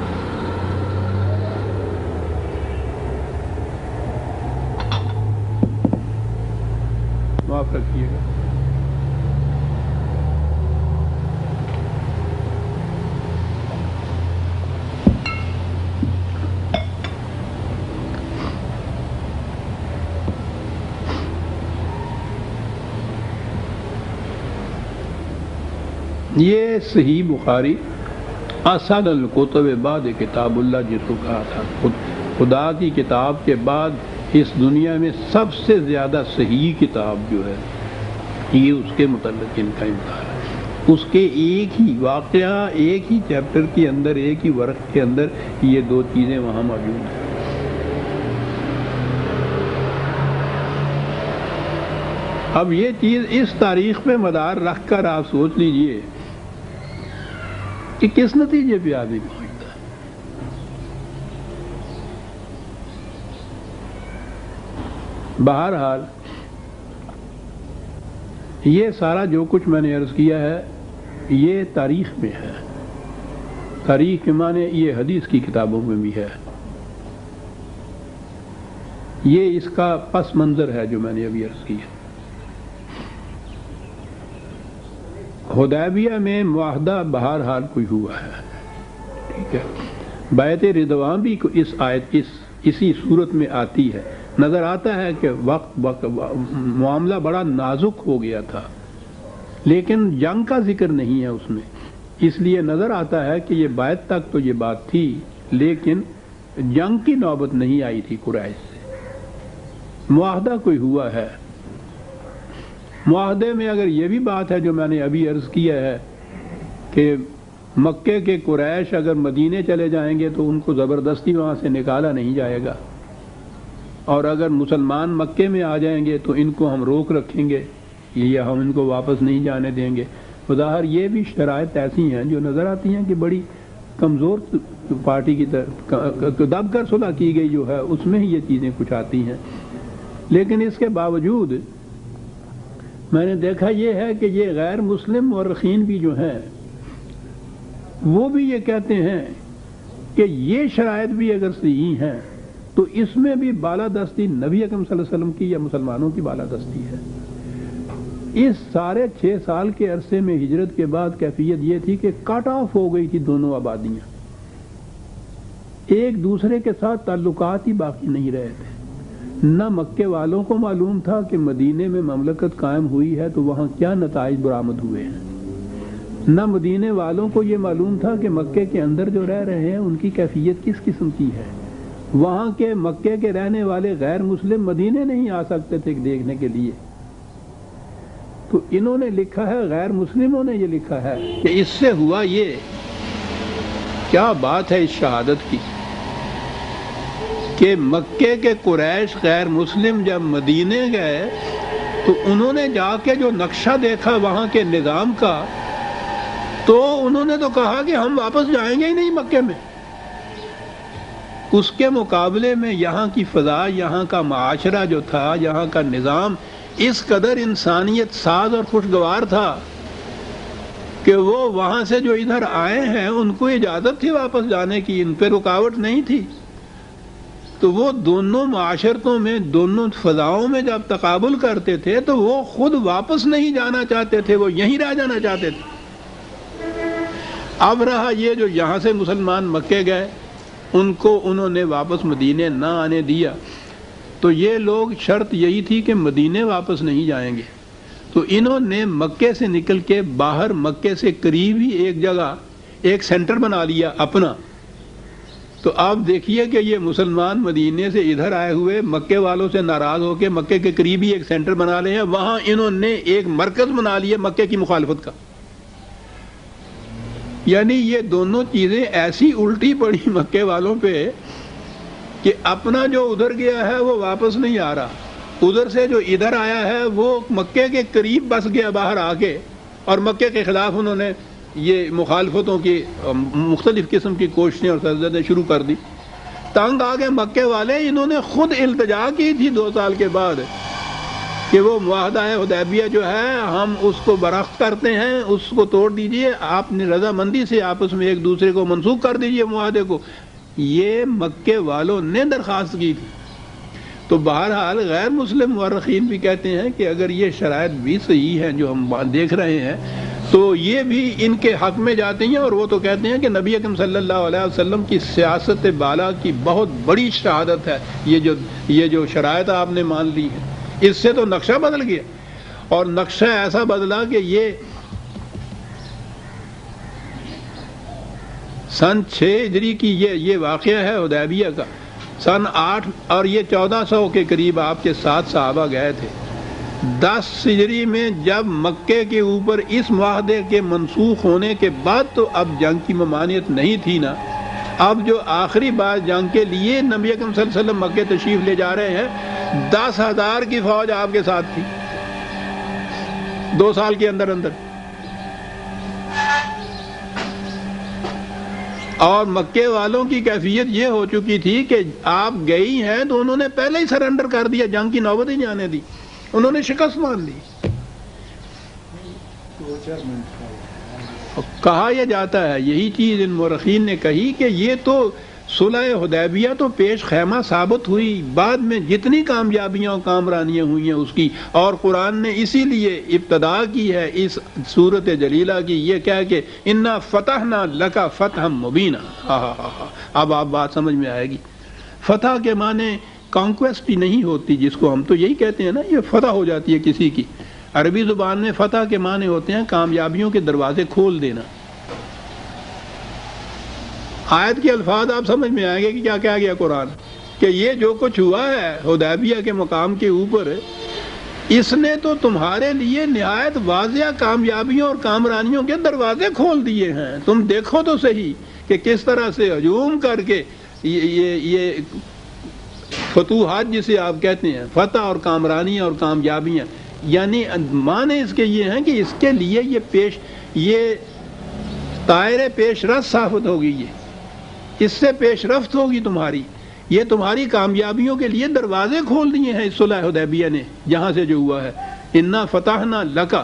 معاف رکھیے گا۔ یہ صحیح بخاری اصل الکتب بعد کتاب اللہ جس کو کہا تھا، خدا کی کتاب کے بعد اس دنیا میں سب سے زیادہ صحیح کتاب جو ہے یہ اس کے متعلق ان کا امتحان ہے۔ اس کے ایک ہی واقعہ، ایک ہی چیپٹر کے اندر، ایک ہی ورق کے اندر یہ 2 چیزیں وہاں موجود ہیں۔ اب یہ چیز اس تاریخ پہ مدار رکھ کر آپ سوچ لیجئے کہ کس نتیجے پہ آدمی پہنچتا ہے۔ بہرحال یہ سارا جو کچھ میں نے عرض کیا ہے یہ تاریخ میں ہے، تاریخ کے معنی یہ حدیث کی کتابوں میں بھی ہے، یہ اس کا پس منظر ہے جو میں نے ابھی عرض کیا۔ حدیبیہ میں معاہدہ بہرحال کوئی ہوا ہے، ٹھیک ہے۔ بیعت رضوان بھی اس آیت اسی صورت میں آتی ہے۔ نظر آتا ہے کہ وقت معاملہ بڑا نازک ہو گیا تھا، لیکن جنگ کا ذکر نہیں ہے اس میں، اس لیے نظر آتا ہے کہ یہ بیعت تک تو یہ بات تھی، لیکن جنگ کی نوبت نہیں آئی تھی قریش سے۔ معاہدہ کوئی ہوا ہے۔ معاہدے میں اگر یہ بھی بات ہے جو میں نے ابھی عرض کیا ہے کہ مکے کے قریش اگر مدینے چلے جائیں گے تو ان کو زبردستی وہاں سے نکالا نہیں جائے گا، اور اگر مسلمان مکے میں آ جائیں گے تو ان کو ہم روک رکھیں گے یا ہم ان کو واپس نہیں جانے دیں گے۔ بظاہر یہ بھی شرائط ایسی ہیں جو نظر آتی ہیں کہ بڑی کمزور پارٹی کی طرف دب کر صلح کی گئی جو ہے، اس میں ہی یہ چیزیں کچھ آتی ہیں۔ لیکن اس کے باوجود میں نے دیکھا یہ ہے کہ یہ غیر مسلم مورخین بھی جو ہیں وہ بھی یہ کہتے ہیں کہ یہ شرائط بھی اگر صحیح ہیں تو اس میں بھی بالادستی نبی اکرم صلی اللہ علیہ وسلم کی یا مسلمانوں کی بالادستی ہے۔ اس سارے 6 سال کے عرصے میں ہجرت کے بعد کیفیت یہ تھی کہ کٹ آف ہو گئی تھی دونوں آبادیاں، ایک دوسرے کے ساتھ تعلقات ہی باقی نہیں رہے تھے۔ نہ مکے والوں کو معلوم تھا کہ مدینے میں مملکت قائم ہوئی ہے تو وہاں کیا نتائج برآمد ہوئے ہیں، نہ مدینے والوں کو یہ معلوم تھا کہ مکے کے اندر جو رہ رہے ہیں ان کی کیفیت کس قسم کی ہے۔ وہاں کے مکے کے رہنے والے غیر مسلم مدینے نہیں آ سکتے تھے دیکھنے کے لیے، تو انہوں نے لکھا ہے، غیر مسلموں نے یہ لکھا ہے کہ اس سے ہوا یہ، کیا بات ہے اس شہادت کی کہ مکے کے قریش غیر مسلم جب مدینے گئے تو انہوں نے جا کے جو نقشہ دیکھا وہاں کے نظام کا تو انہوں نے تو کہا کہ ہم واپس جائیں گے ہی نہیں مکے میں۔ اس کے مقابلے میں یہاں کی فضا، یہاں کا معاشرہ جو تھا، یہاں کا نظام اس قدر انسانیت ساز اور خوشگوار تھا کہ وہ وہاں سے جو ادھر آئے ہیں ان کو اجازت تھی واپس جانے کی، ان پہ رکاوٹ نہیں تھی۔ تو وہ دونوں معاشرتوں میں، دونوں فضاؤں میں جب تقابل کرتے تھے تو وہ خود واپس نہیں جانا چاہتے تھے، وہ یہیں رہ جانا چاہتے تھے۔ اب رہا یہ جو یہاں سے مسلمان مکے گئے، ان کو انہوں نے واپس مدینے نہ آنے دیا، تو یہ لوگ شرط یہی تھی کہ مدینے واپس نہیں جائیں گے، تو انہوں نے مکے سے نکل کے باہر مکے سے قریب ہی ایک جگہ ایک سینٹر بنا لیا اپنا۔ تو آپ دیکھیے کہ یہ مسلمان مدینے سے ادھر آئے ہوئے مکے والوں سے ناراض ہو کے مکے کے قریب ہی ایک سینٹر بنا لے ہیں، وہاں انہوں نے ایک مرکز بنا لیا مکے کی مخالفت کا۔ یعنی یہ دونوں چیزیں ایسی الٹی پڑی مکے والوں پہ کہ اپنا جو ادھر گیا ہے وہ واپس نہیں آ رہا، ادھر سے جو ادھر آیا ہے وہ مکے کے قریب بس گیا باہر آ کے، اور مکے کے خلاف انہوں نے یہ مخالفتوں کی مختلف قسم کی کوششیں اور سرزدیں شروع کر دی۔ تنگ آ گئے مکے والے، انہوں نے خود التجا کی تھی 2 سال کے بعد کہ وہ معاہدہ حدیبیہ جو ہے ہم اس کو برخت کرتے ہیں، اس کو توڑ دیجئے، آپ نے رضامندی سے آپس میں ایک دوسرے کو منسوخ کر دیجئے معاہدے کو۔ یہ مکے والوں نے درخواست کی تھی۔ تو بہرحال غیر مسلم مورخین بھی کہتے ہیں کہ اگر یہ شرائط بھی صحیح ہیں جو ہم دیکھ رہے ہیں تو یہ بھی ان کے حق میں جاتے ہیں، اور وہ تو کہتے ہیں کہ نبی اکرم صلی اللہ علیہ وسلم کی سیاست بالا کی بہت بڑی شہادت ہے یہ جو شرائط آپ نے مان لی ہے، اس سے تو نقشہ بدل گیا، اور نقشہ ایسا بدلا کہ یہ سن 6 ہجری کی یہ واقعہ ہے حدیبیہ کا، سن 8 اور یہ 1400 کے قریب آپ کے 7 صحابہ گئے تھے۔ 10 ہجری میں جب مکے کے اوپر اس معاہدے کے منسوخ ہونے کے بعد تو اب جنگ کی ممانعت نہیں تھی نا، اب جو آخری بار جنگ کے لیے نبی اکرم صلی اللہ علیہ وسلم مکے تشریف لے جا رہے ہیں، 10,000 کی فوج آپ کے ساتھ تھی 2 سال کے اندر اندر، اور مکے والوں کی کیفیت یہ ہو چکی تھی کہ آپ گئی ہیں تو انہوں نے پہلے ہی سرنڈر کر دیا، جنگ کی نوبت ہی نہیں آنے دی، انہوں نے شکست مان لی۔ کہا یہ جاتا ہے، یہی چیز ان مورخین نے کہی کہ یہ تو صلح حدیبیہ تو پیش خیمہ ثابت ہوئی، بعد میں جتنی کامیابیاں اور کامرانیاں ہوئی ہیں اس کی، اور قرآن نے اسی لیے ابتدا کی ہے اس سورت جلیلہ کی یہ کہہ کہ انا فتحنا لک فتحا مبینا۔ اب آپ بات سمجھ میں آئے گی۔ فتح کے معنی کانکویسٹ ہی نہیں ہوتی، جس کو ہم تو یہی کہتے ہیں نا، یہ فتح ہو جاتی ہے کسی کی۔ عربی زبان میں فتح کے معنی ہوتے ہیں کامیابیوں کے دروازے کھول دینا۔ آیت کے الفاظ آپ سمجھ میں آئیں گے کہ کیا کہا گیا قرآن، کہ یہ جو کچھ ہوا ہے حدیبیہ کے مقام کے اوپر، اس نے تو تمہارے لیے نہایت واضح کامیابیوں اور کامرانیوں کے دروازے کھول دیے ہیں۔ تم دیکھو تو صحیح کہ کس طرح سے ہجوم کر کے یہ فتوحات جسے آپ کہتے ہیں، فتح اور کامرانیاں اور کامیابیاں، یعنی معنی اس کے یہ ہیں کہ اس کے لیے یہ دائرے پیش رفت ثابت ہوگی، اس سے پیش رفت ہوگی تمہاری، یہ تمہاری کامیابیوں کے لیے دروازے کھول دیے ہیں اس صلح حدیبیہ نے، جہاں سے جو ہوا ہے انا فتحنا لک،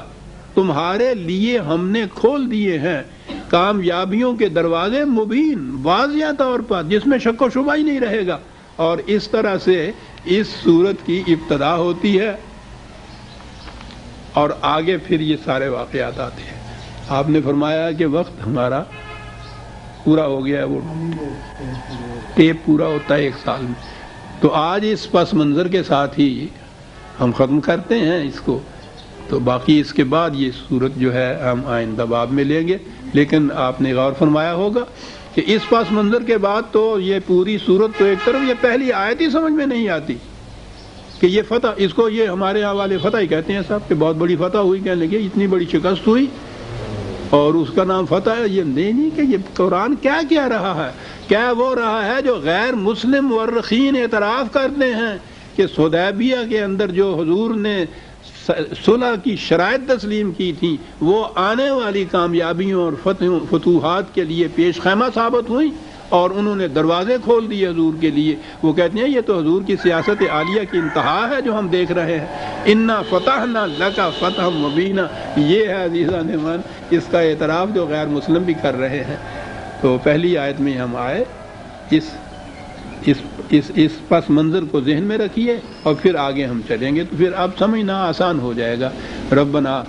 تمہارے لیے ہم نے کھول دیے ہیں کامیابیوں کے دروازے، مبین واضح طور پر، جس میں شک و شبہ ہی نہیں رہے گا۔ اور اس طرح سے اس سورت کی ابتدا ہوتی ہے، اور آگے پھر یہ سارے واقعات آتے ہیں۔ آپ نے فرمایا کہ وقت ہمارا پورا ہو گیا ہے، وہ ٹیپ پورا ہوتا ہے 1 سال میں، تو آج اس پس منظر کے ساتھ ہی ہم ختم کرتے ہیں اس کو، تو باقی اس کے بعد یہ صورت جو ہے ہم آئندہ باب میں لیں گے۔ لیکن آپ نے غور فرمایا ہوگا کہ اس پس منظر کے بعد تو یہ پوری صورت تو ایک طرف، یہ پہلی آیت ہی سمجھ میں نہیں آتی کہ یہ فتح، اس کو یہ ہمارے یہاں والے فتح ہی کہتے ہیں صاحب، کہ بہت بڑی فتح ہوئی، کہنے لگے اتنی بڑی شکست ہوئی اور اس کا نام فتح ہے۔ یہ نہیں کہ یہ قرآن کیا کہہ رہا ہے، کیا وہ رہا ہے جو غیر مسلم مورخین اعتراف کرتے ہیں کہ حدیبیہ کے اندر جو حضور نے صلح کی شرائط تسلیم کی تھیں وہ آنے والی کامیابیوں اور فتوحات کے لیے پیش خیمہ ثابت ہوئیں، اور انہوں نے دروازے کھول دیے حضور کے لیے۔ وہ کہتے ہیں یہ تو حضور کی سیاست عالیہ کی انتہا ہے جو ہم دیکھ رہے ہیں، انا فتحنا لک فتحا مبینا، یہ ہے عزیزان من اس کا اعتراف جو غیر مسلم بھی کر رہے ہیں۔ تو پہلی آیت میں ہم آئے، اس پس منظر کو ذہن میں رکھیے اور پھر آگے ہم چلیں گے، تو پھر اب سمجھنا آسان ہو جائے گا۔ ربنا